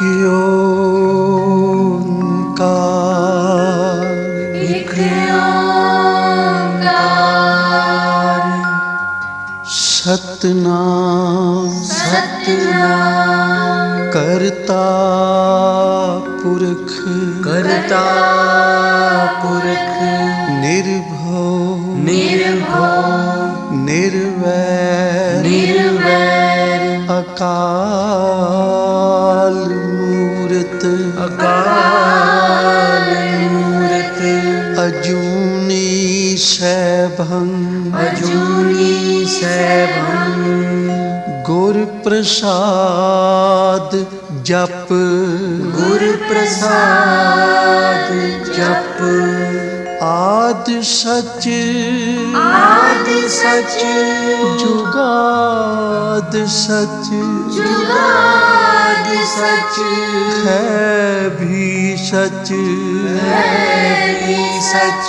एक ओंकार सतनाम सतनाम करता पुरख करता पुरख निर्भव निर्भव निर्वैर निर्वैर अकाल मूरत अकाल मूरत अजूनी सैभं अजूनी सैभं गुर प्रसाद जप गुर प्रसाद जप आद सच आदि सच जुगाद सच जुगाद सच है भी सच है भी सच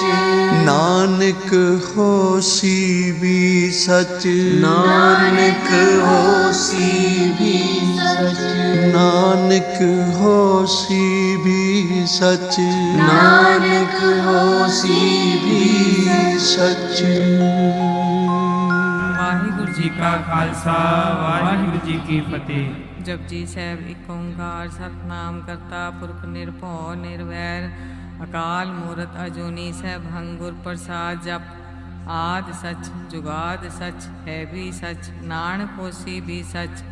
नानक होसी भी सच नानक होसी भी सच नानक होसी भी सच नानक होसी भी सच। ਵਾਹਿਗੁਰੂ ਜੀ ਕਾ ਖਾਲਸਾ ਵਾਹਿਗੁਰੂ ਜੀ ਕੀ ਫਤਿਹ। ਜਪਜੀ ਸਾਹਿਬ ਇੱਕ ਓੰਕਾਰ ਸਤਿਨਾਮ ਕਰਤਾ ਪੁਰਖ ਨਿਰਭਉ ਨਿਰਵੈਰ ਅਕਾਲ ਮੂਰਤ ਅਜੂਨੀ ਸੈਭੰ ਗੁਰ ਪ੍ਰਸਾਦ ਜਪ ਆਦ ਸਚ ਜੁਗਾਦ ਸਚ ਹੈ ਵੀ ਸਚ ਨਾਨਕ ਹੋਸੀ ਵੀ ਸਚ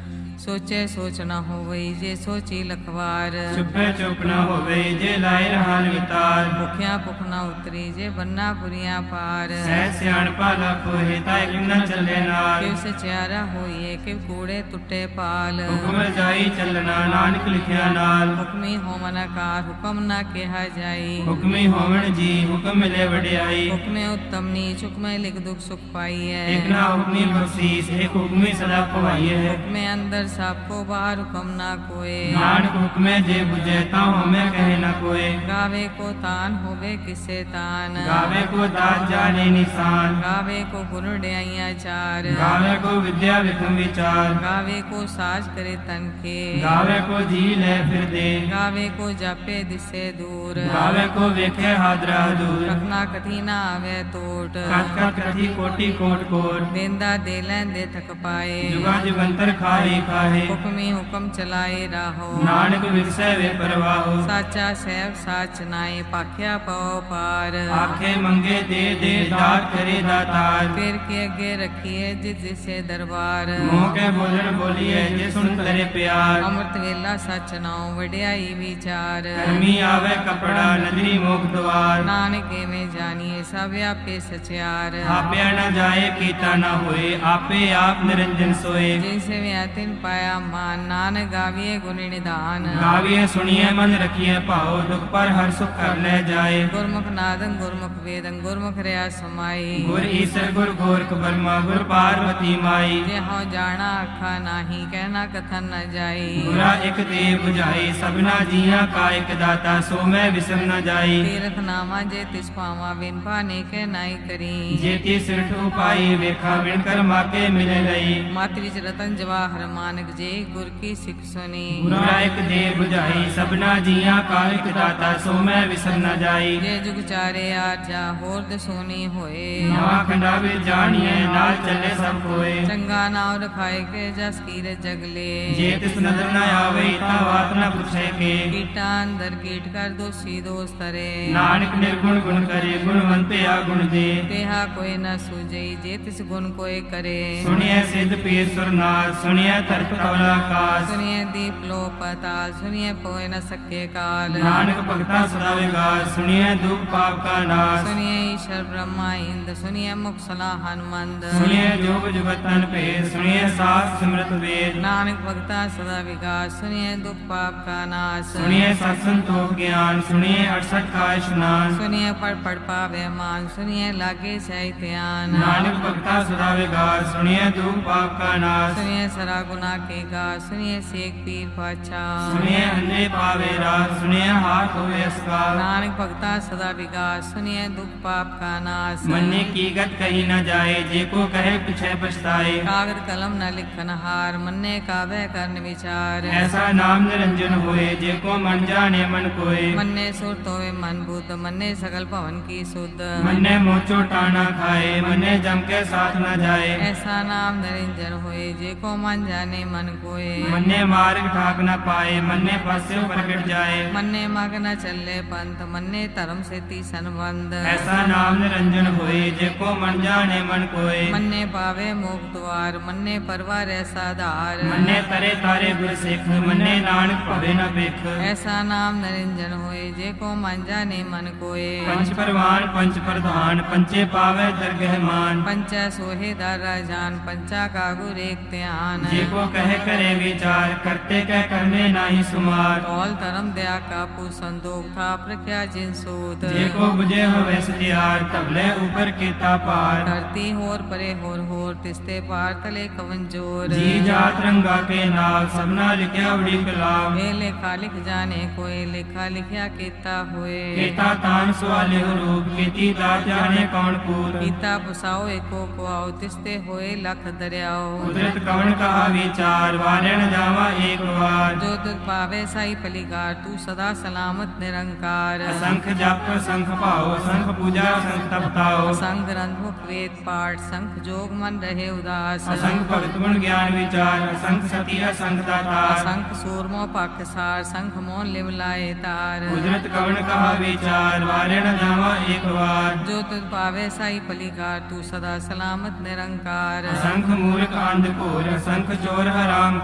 ਸੋਚੇ ਸੋਚ ਨਾ ਹੋਵਈ ਜੇ ਸੋਚੀ ਲਖਵਾਰ ਚੁੱਪੇ ਚੁੱਪ ਨਾ ਹੋਵੇ ਜੇ ਲਾਇ ਰਹਾਨ ਵਿਤਾਰ ਭੁਖਿਆ ਭੁਖ ਨਾ ਉਤਰੀ ਜੇ ਬੰਨਾ ਪੁਰੀਆਂ ਪਾਰ ਸਹਿ ਸਿਆਣਪਾ ਲਖ ਹੋਏ ਤਾਂ ਇੱਕ ਨਾ ਚੱਲੇ ਨਾਲ ਕਿਵ ਸਚਿਆਰਾ ਹੋਈਏ ਕਿਵ ਕੂੜੇ ਟੁੱਟੇ ਪਾਲ ਹੁਕਮ ਜਾਈ ਚੱਲਣਾ ਨਾਨਕ ਲਿਖਿਆ ਨਾਲ ਹੁਕਮੀ ਹੋਵਨ ਆਕਾਰ ਹੁਕਮ ਨਾ ਕਿਹਾ ਜਾਈ ਹੁਕਮੀ ਹੋਵਣ ਜੀ ਹੁਕਮ ਮਿਲੇ ਵਡਿਆਈ ਹੁਕਮੇ ਉੱਤਮ ਨੀਚ ਹੁਕਮੇ ਲਿਖ ਦੁਖ ਸੁਖ ਪਾਈਐ ਇੱਕ ਨਾ ਹੁਕਮੀ ਬਖਸ਼ੀਸ ਇੱਕ ਹੁਕਮੀ ਸਦਾ ਪਵਾਈਏ ਹੁਕਮੇ ਅੰਦਰ ਸਭ ਕੋ ਬਾਹਰ ਹੁਕਮ ਨਾ ਕੋਏ ਨਾਨਕ ਹੁਕਮੇ ਜੇ ਬੁਝੇ ਤਾਂ ਹਉਮੈ ਕਹੇ ਨਾ ਕੋਏ ਗਾਵੇ ਕੋ ਤਾਨ ਹੋਵੇ ਕਿਸੇ ਤਾਨ ਗਾਵੇ ਕੋ ਦਾਤ ਜਾਣੇ ਨਿਸ਼ਾਨ ਗਾਵੇ ਕੋ ਗੁਣ ਡਿਆਈਆਂ ਚਾਰ ਗਾਵੇ ਕੋ ਵਿਦਿਆ ਵਿਖਮ ਵਿਚਾਰ ਗਾਵੇ ਕੋ ਸਾਜ ਕਰੇ ਤਨ ਕੇ ਗਾਵੇ ਕੋ ਜੀ ਲੈ ਫਿਰਦੇ ਗਾਵੇ ਕੋ ਜਾਪੇ ਦਿਸੇ ਦੂਰ ਗਾਵੇ ਕੋ ਵੇਖੇ ਹਾਦਰਾ ਦੂਰ ਰਖਨਾ ਕਥੀ ਨਾ ਆਵੇ ਟੋਟ ਕਤ ਕਤ ਕਥੀ ਕੋਟੀ ਕੋਟ ਕੋਟ ਦੇਂਦਾ ਦੇ ਲੈਂਦੇ ਥਕ ਪਾਏ ਜੁਗਾ ਜਵੰਤਰ ਖਾਏ ਖਾਹੇ ਹੁਕਮੀ ਹੁਕਮ ਚਲਾਏ ਰਾਹੋ ਨਾਨਕ ਵਿਰਸੈ ਵੇ ਪਰਵਾਹੋ ਸਾਚਾ ਸਹਿਬ ਸਾਚ ਨਾਏ ਪਾਖਿਆ ਪਉ ਪਾਰ ਆਖੇ ਮੰਗੇ ਦੇ ਦੇ ਦਾਤ ਕਰੇ ਦਾਤਾਰ ਫਿਰ ਕੇ ਅੱਗੇ ਰੱਖੀਏ ਜਿਸ ਜਿਸੇ ਦਰਬਾਰ ਮੋਹ ਕੇ ਬੋਲਣ ਬੋਲੀਏ ਜੇ ਸੁਣ ਤਰੇ ਪਿਆਰ ਅੰਮ੍ਰਿਤ ਵੇਲਾ ਸਚ ਨਾਉ ਵਡਿਆਈ ਵਿਚਾਰ ਕਰਮੀ ਆਵੇ ਕਪੜਾ ਨਦਰੀ ਮੋਖ ਦਵਾਰ ਨਾਨਕ ਐਵੇਂ ਜਾਣੀਏ ਸਭ ਆਪੇ ਸਚਿਆਰ ਆਪਿਆ ਨਾ ਜਾਏ ਕੀਤਾ ਨਾ ਹੋਏ ਆਪੇ ਆਪ ਨਿਰੰਜਨ ਸੋਏ ਜਿਸ ਵਿਆ ਤਿਨ ਪਾਇਆ ਮਾਨ ਨਾਨਕ ਗਾਵੀਏ ਗੁਣ ਨਿਧਾਨ ਗਾਵੀਏ ਸੁਣੀਏ ਮਨ ਰਖੀਏ ਭਾਉ ਦੁਖ ਪਰ ਹਰ ਸੁਖ ਕਰ ਲੈ ਜਾਏ ਗੁਰਮੁਖ ਨਾਦੰ ਗੁਰਮੁਖ ਵੇਦੰ ਗੁਰਮੁਖ ਰਿਆ ਸਮਾਈ ਗੁਰ ਈਸਰ ਗੁਰ ਗੋਰਖ ਬਰਮਾ ਗੁਰ ਪਾਰਵਤੀ ਮਾਈ ਜੇ ਹਉ ਜਾਣਾ ਆਖਾ ਨਾਹੀ ਕਹਿਣਾ ਕਥਨ ਨ ਜਾਈ ਗੁਰਾ ਇਕ ਦੇ 부ਝਾਈ ਸਭਨਾ ਜੀਆਂ ਕਾ ਇਕ ਦਾਤਾ ਸੋ ਮੈਂ ਵਿਸਰ ਨ ਜਾਈ ਤੀਰਥ ਨਾਮਾ ਜੇ ਤਿਸ ਪਾਵਾ ਬਿਨ ਪਾਨੇ ਕੇ ਨਾਈ ਕਰੀ ਜੇਤੀ ਸਿਰਠ ਉਪਾਈ ਵੇਖਾ ਵਿਣ ਕਰ ਮਾਕੇ ਮਿਲੇ ਲਈ ਮਤ ਵਿੱਚ ਰਤਨ ਜਵਾਹਰ ਮਾਨਕ ਜੇ ਗੁਰ ਕੀ ਸਿੱਖ ਸੁਣੀ ਗੁਰਾ ਇਕ ਦੇ 부ਝਾਈ ਸਭਨਾ ਜੀਆਂ ਕਾ ਇਕ ਦਾਤਾ ਸੋ ਮੈਂ ਵਿਸਰ ਨ ਜਾਈ ਜੇ ਜੁਗ ਚਾਰੇ ਆਰਜਾ ਹੋਰ ਦਸੋਨੀ ਹੋਏ ਨਵਾ ਖੰਡਾ ਵਿੱਚ ਜਾਣੀਏ ਨਾਲ ਚੱਲੇ ਸਭ ਕੋਏ ਚੰਗਾ ਨਾਮ ਰਖਾਏ ਕੇ ਜਸ ਕੀਰੇ ਜਗਲੇ ਜੇ ਤਿਸ ਨਦਰ ਨ ਆਵੇ ਤਾਂ ਬਾਤ ਨ ਪੁੱਛੇ ਕੇ ਕੀਟਾਂ ਅੰਦਰ ਕੀਟ ਕਰ ਦੋਸੀ ਦੋਸ ਤਰੇ ਨਾਨਕ ਨਿਰਗੁਣ ਗੁਣ ਕਰੇ ਗੁਣਵੰਤੇ ਆ ਗੁਣ ਦੇ ਤੇਹਾ ਕੋਈ ਨ ਸੂਝਈ ਜੇ ਤਿਸ ਗੁਣ ਕੋਈ ਕਰੇ ਸੁਣੀਏ ਸਿੱਧ ਪੀਰ ਸੁਰਨਾਰ ਸੁਣੀਏ ਤਰਪ ਕਵਲਾ ਆਕਾਸ ਸੁਣੀਏ ਦੀਪ ਲੋ ਪਤਾਲ ਸੁਣੀਏ ਪੋਇ ਨ ਸਕੇ ਕਾਲ ਨਾਨਕ ਭਗਤਾ ਸਦਾ ਵਿਗਾਸ ਸੁਣੀਏ ਦੁਖ ਪਾਪ ਕਾ ਨਾਸ ਸੁਣੀਏ ਈਸ਼ਰ ਬ੍ਰਹਮਾ ਇੰਦ ਸੁਣੀਏ ਮੁਖ ਸਲਾ ਹਨਮੰਦ ਸੁਣੀਏ ਜੋਗ ਜੁਗਤਨ ਭੇਦ ਸੁਣੀਏ ਸਾਸ ਸਿਮਰਤ ਵੇਦ ਨਾਨਕ ਭਗਤਾ ਸਦਾ ਵਿਗਾਸ ਸੁਣੀਏ ਦੁਖ ਪਾਪ ਕਾ ਨਾਸ ਸੁਣੀਏ ਸਤ ਸੰਤੋਖ ਗਿਆਨ ਸੁਣੀਏ 68 ਕਾ ਇਸ਼ਨਾਨ ਸੁਣੀਏ ਪੜ ਪੜ ਪਾਵੇ ਮਾਨ ਸੁਣੀਏ ਲਾਗੇ ਸਹਿ ਧਿਆਨ ਨਾਨਕ ਭਗਤਾ ਸਦਾ ਵਿਗਾਸ ਸੁਣੀਏ ਦੁਖ ਪਾਪ ਕਾ ਨਾਸ ਸੁਣੀਏ ਸਰਾ ਗੁਨਾ ਕੇ ਗਾ ਸੁਣੀਏ ਸੇਖ ਪੀਰ ਪਾਛਾ ਸੁਣੀਏ ਅੰਨੇ ਪਾਵੇ ਰਾਸ ਸੁਣੀਏ ਹਾਥ ਹੋਵੇ ਅਸਕਾਰ ਨਾਨਕ ਭਗਤਾ ਸਦਾ ਵਿਗਾਸ ਸੁਣੀਏ ਦੁਖ ਪਾਪ पाप का नाश। मन्ने की गत कही न जाए, जे को कहे पिछे पछताए। कागद कलम न लिखन हार, मन्ने काबे करन विचार। ऐसा नाम निरंजन होए, जे को मन जाने मन कोय। मन्ने सुरत होवे मन बुद्ध, मन्ने सकल भवन की सुध। मन्ने मोचो टाना खाए, मन्ने जम के साथ न जाए। ऐसा नाम निरंजन होए, जे को मन जाने मन कोय। मन्ने मार्ग ठाक न पाए, मन्ने पासे प्रकट जाए। मन्ने मग न चले पंथ, मन्ने धर्म से ती संबंध। ऐसा नाम निरंजन होए, जे को मन जाने मन कोय। मन्ने पावे मोक्ष द्वार, मन्ने परवार ऐसा धार। मन्ने तरे तारे गुर सिख, मन्ने नानक भवे न बिख। ऐसा नाम निरंजन होए, जे को मन जाने मन कोय। पंच परवान पंच प्रधान, पंचे पावे दरगह मान। पंचा सोहे दारा जान, पंचा का गुर एक ध्यान। जे को कहे करे विचार, करते कह करने नाही सुमार। कौल धर्म दया का संदोख था प्रख्या जिन सूत। जे को बुझे होवे सतियार, तबले ऊपर केता पार। धरती होर परे होर तिस्ते पार तले कवन जोर। जी जात रंगा के नाव, सबना लिखया उड़ी कलाम। ए लेखा लिख जाने कोई, लेखा लिखया केता होए। केता तान सवाले रूप, केती दात जाने कौन कूत। गीता पुसाओ एको को आओ, तिस्ते होए लख दरियाओ। कुदरत कवन कहा विचार, वारे न जावा एक बार। जो तुझ पावे साई पलिकार, तू सदा सलामत निरंकार। असंख जप संख पाओ, संख पूजा संख तपताओ। संग ग्रंथ मुख वेद पाठ, संख जोग मन रहे उदास। असंख भगत गुण ज्ञान विचार, असंख सती असंख दातार। असंख सूरमो पाकसार, संख मोन लिमलाए तार। कुदरत कवन कहा विचार, वारे न जावा एक बार। जो तुझ पावे साई पलिकार, तू सदा सलामत निरंकार। असंख मूर्ख अंधकोर, असंख चोर हराम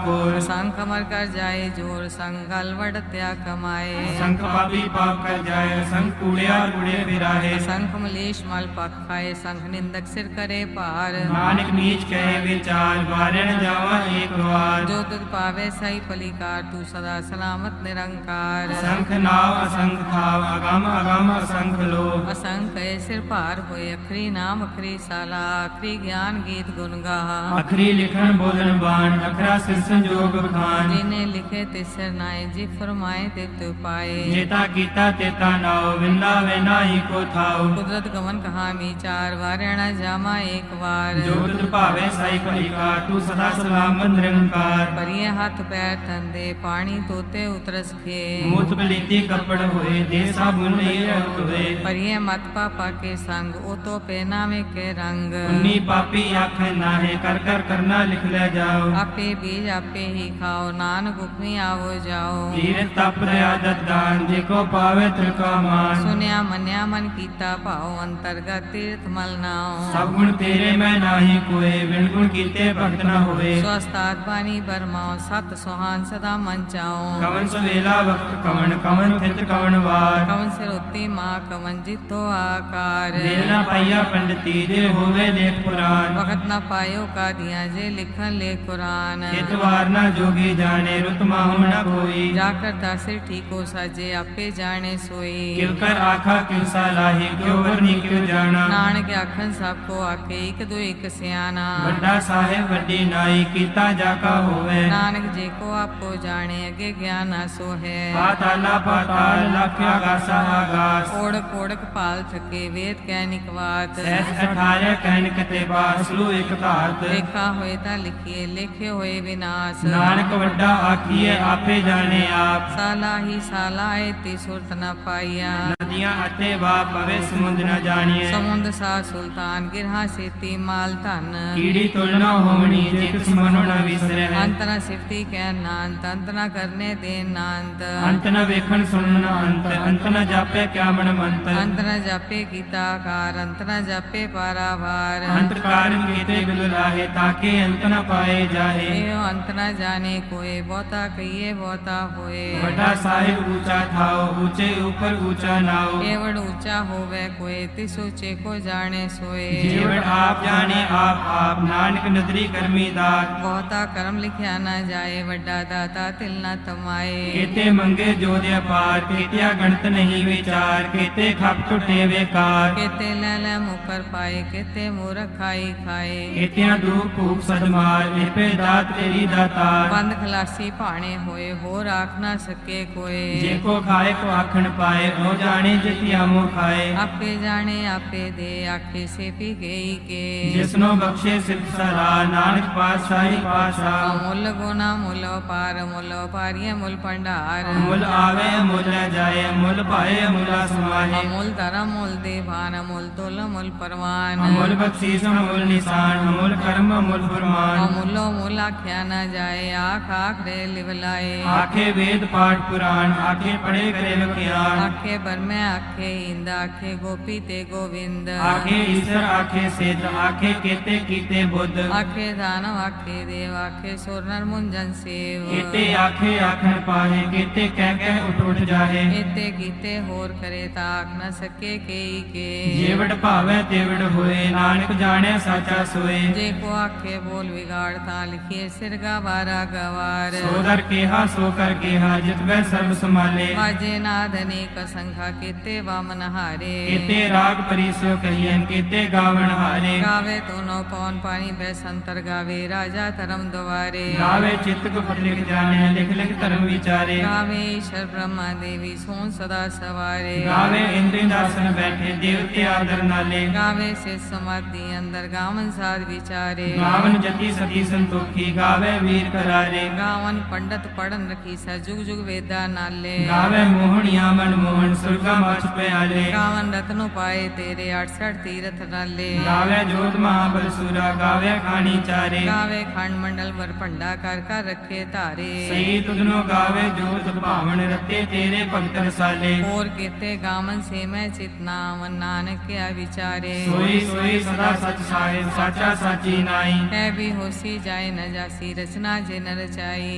खोर। संख अमर कर जाए जोर, संग अलवड़ त्याग कमाए। असंख पापी पाप कर जाए, असंख कूड़िया कूड़े फिराहे। संख मलेश मल पक खाए, संख निंदक सिर करे पार। नानक नीच कहे विचार, वारे न जावा एक बार। जो तुझ पावे सही पलिकार, तू सदा सलामत निरंकार। असंख नाव असंख थाव, अगम अगम असंख लोभ। असंख सिर पार होए, अखरी नाम अखरी साला, अखरी ज्ञान गीत गुण गाहा। अखरी लिखन बोलन बाण, अखरा सिर संजोग खान। जिन्हें लिखे तिसर नाय, जी फरमाए ते तू पाए। जेता कीता तेता नाव, विंदा वे नाही को थाव। कुदरत गमन कहा विचार, वारे न जामा एक बार। जो तुझ भावे साई पलिकार, तू सदा सलामत निरंकार। परिये हाथ पैर तंदे, पानी तोते उतरस खे। मूत पलीती कपड़ होए, दे साबुन नहीं रत होए। परिये मत पापा के संग, ओ तो पहनावे के रंग। उन्नी पापी आखे नाहे, कर कर करना लिख ले जाओ। आपे बीज आपे ही खाओ, नानक हुक्मी आवो जाओ। तीर तप आदत दान, जेको पावे तिलका मान। सुनिया मन्या मन कीता पाओ, अंतर्गत तीर्थ मल नाओ। सब गुण तेरे में नाही कोय, बिन गुण कीते भक्त न होए। स्वस्थात पानी बरमाओ, सत सुहान सदा मन चाओ। कवन सवेला वक्त कवन, कवन थित कवन वार। कवन सिर उत्ती माँ, कवन जितो आकार। देर न पाइया पंडिती, जे होवे लेख पुराण। वक्त न पायो का दिया, जे लिखन ले कुरान। हितवार न जोगी जाने, रुत माहु न कोई। जाकर दासिर ठीको साजे, आपे जाने सोई। किव कर आखा किव सलाही, क्यों वरनी क्यों जाना। नानक आखन सबको आके, एक दो एक सियाना। वड्डा साहेब वड्डी नाई, कीता जाका होवे। नानक जी को आपको जाने, अगे ज्ञान सो है। पाताला पाताल, लख्या गासा आगास। ओढ़क ओढ़क पाल थके, वेद कैनिक बात। सहस 18 कहन कते बास, लू एक घात। लेखा होए ता लिखिए, लेखे होए विनाश। नानक वड्डा आखिए, आपे जाने आप। साला ही साला ऐती सुरत न पाइया। नदियां अते बाप पवे समुद्र न जानिए। समुद्र सा सुल्तान, गिरहा सेती माल धन। कीड़ी तुलना होवनी, जे किस मनो न विसरे। अंत न सिफती कह नांत, अंत न करने दे नांत। अंत न वेखन सुनन अंत, अंत न जापे क्या मन मंत। अंत न जापे गीता कार, अंत न जापे पारावार। अंत कारण कीते बिलुलाहे, ताके अंत न पाए जाहे। एहो अंत न जाने कोई, बहुता कहिए बहुता होए। बड़ा साहिब ऊंचा थाओ, ऊंचे ऊपर ऊंचा नाओ। केवड़ ऊंचा होवे कोई, तिस ऊंचे को जाने सोए। जीवड़ आप जाने आप, नानक नदरी कर्मी दात। बहुता कर्म लिखया न जाए, वड्डा दाता तिल न तमाए। केते मंगे जो दे पार, केतिया गणत नहीं विचार। केते खप टुटे बेकार, केते ले मुकर पाए, केते मूर्ख खाई खाए। केतिया दुख भूख सदमार, निपे दात तेरी दातार। बंद खलासी पाने होए, हो राख न सके कोई। जेको खाए को आखन पाए, ओ जाने जितिया मोह खाए। आपे जाने ਆਪੇ ਦੇ ਆਖੇ ਸੇ ਪੀ ਗਈ ਕੇ ਜਿਸਨੋ ਬਖਸ਼ੇ ਸਿਫਤ ਸਲਾਹ ਨਾਨਕ ਪਾਤਸ਼ਾਹੀ ਪਾਤਸ਼ਾਹ ਅਮੁੱਲ ਗੁਣਾ ਮੁੱਲ ਪਾਰ ਮੁੱਲ ਪਾਰੀਏ ਮੁੱਲ ਭੰਡਾਰ ਮੁੱਲ ਆਵੇ ਮੁੱਲ ਜਾਏ ਮੁੱਲ ਪਾਏ ਮੁੱਲਾ ਸਮਾਹੇ ਅਮੁੱਲ ਧਰਮ ਮੁੱਲ ਦੇਵਾਨ ਅਮੁੱਲ ਤੁਲ ਮੁੱਲ ਪਰਵਾਨ ਅਮੁੱਲ ਬਖਸ਼ੀਸ਼ ਅਮੁੱਲ ਨਿਸ਼ਾਨ ਅਮੁੱਲ ਕਰਮ ਅਮੁੱਲ ਫਰਮਾਨ ਅਮੁੱਲੋ ਮੁੱਲ ਆਖਿਆ ਨਾ ਜਾਏ ਆਖ ਆਖੜੇ ਲਿਵ ਲਾਏ ਆਖੇ ਵੇਦ ਪਾਠ ਪੁਰਾਣ ਆਖੇ ਪੜੇ ਕਰੇ ਵਿਖਿਆਨ ਆਖੇ ਬਰਮੇ ਆਖੇ ਇੰਦ ਆਖੇ ਗੋਪੀ ਤੇ ਗੋਵਿੰਦ ਆਖੇ ਈਸ਼ਰ ਆਖੇ ਸਿੱਧ ਆਖੇ ਕੀਤੇ ਕੀਤੇ ਬੁੱਧ ਆਖੇ ਦਾਨਵ ਆਖੇ ਦੇਵ ਆਖੇ ਸੁਰ ਨਰ ਮੁੰਜਨ ਸੇਵ ਕੀਤੇ ਆਖੇ ਆਖਣ ਪਾਹੇ ਕੀਤੇ ਕਹਿ ਕਹਿ ਉੱਠ ਜਾਹੇ ਕੀਤੇ ਕੀਤੇ ਹੋਰ ਕਰੇ ਤਾਂ ਆਖ ਨਾ ਸਕੇ ਕਈ ਕੇ ਜੀਵੜ ਭਾਵੈ ਤੇਵੜ ਹੋਏ ਨਾਨਕ ਜਾਣਿਆ ਸਾਚਾ ਸੋਏ ਜੇ ਕੋ ਆਖੇ ਬੋਲ ਵਿਗਾੜ ਤਾਂ ਲਿਖੀਏ ਸਿਰਗਾ ਵਾਰਾ ਗਵਾਰ ਸੋ ਦਰ ਕੇਹਾ ਸੋ ਕਰ ਕੇਹਾ ਜਿਤਵੈ ਸਰਬ ਸੰਭਾਲੇ ਵਾਜੇ ਨਾਦ ਅਨੇਕ ਸੰਖਾ ਕੀਤੇ ਵਾਮਨ ਹਾਰੇ ਕੀਤੇ ਰਾਗ ਪਰਿਸੋ ਕਹੀਐਨ ਕੀਤੇ ਗਾਵਣ ਹਾਰੇ ਗਾਵੇ ਤੋਨੋ ਪੌਨ ਪਾਣੀ ਬੈ ਸੰਤਰ ਗਾਵੇ ਰਾਜਾ ਧਰਮ ਦੁਆਰੇ ਗਾਵੇ ਚਿਤ ਗੁਪਤ ਲਿਖ ਜਾਣਿਆ ਲਿਖ ਲਿਖ ਧਰਮ ਵਿਚਾਰੇ ਗਾਵੇ ਈਸ਼ਰ ਬ੍ਰਹਮਾ ਦੇਵੀ ਸੋਨ ਸਦਾ ਸਵਾਰੇ ਗਾਵੇ ਇੰਦਰੀ ਦਾਸਨ ਬੈਠੇ ਦੇਵਤੇ ਆਦਰ ਨਾਲੇ ਗਾਵੇ ਸੇ ਸਮਾਧੀ ਅੰਦਰ ਗਾਵਨ ਸਾਧ ਵਿਚਾਰੇ ਗਾਵਨ ਜਤੀ ਸਤੀ ਸੰਤੋਖੀ ਗਾਵੇ ਵੀਰ ਕਰਾਰੇ ਗਾਵਨ ਪੰਡਤ ਪੜਨ ਰਖੀ ਸਾ ਜੁਗ ਜੁਗ ਵੇਦਾ ਨਾਲੇ ਗਾਵੇ ਮੋਹਣੀਆਂ ਮਨ ਮੋਹਨ ਸੁਰਗਾ ਮਛ ਪਿਆਲੇ ਗਾਵਨ ਰਤਨੁ ਪਾਏ ਤੇਰੇ 68 ਤੀਰਥ ਨਾਲੇ ਗਾਵੇ ਜੋਤ ਮਹਾਬਲ ਸੂਰਾ ਗਾਵੇ ਖਾਣੀ ਚਾਰੇ ਗਾਵੇ ਖੰਡ ਮੰਡਲ ਵਰ ਭੰਡਾ ਕਰ ਕਰ ਰੱਖੇ ਧਾਰੇ ਸਹੀ ਤੁਧਨੋ ਗਾਵੇ ਜੋਤ ਭਾਵਨ ਰਤੇ ਤੇਰੇ ਭਗਤ ਰਸਾਲੇ ਹੋਰ ਕੀਤੇ ਗਾਵਨ ਸੇ ਮੈਂ ਚਿਤਨਾਵਨ ਨਾਨਕ ਕਿਆ ਵਿਚਾਰੇ ਸੋਈ ਸੋਈ ਸਦਾ ਸਚ ਸਾਹਿਬ ਸਾਚਾ ਸਾਚੀ ਨਾਈ ਹੈ ਵੀ ਹੋਸੀ ਜਾਏ ਨ ਜਾਸੀ ਰਚਨਾ ਜੇ ਨ ਰਚਾਈ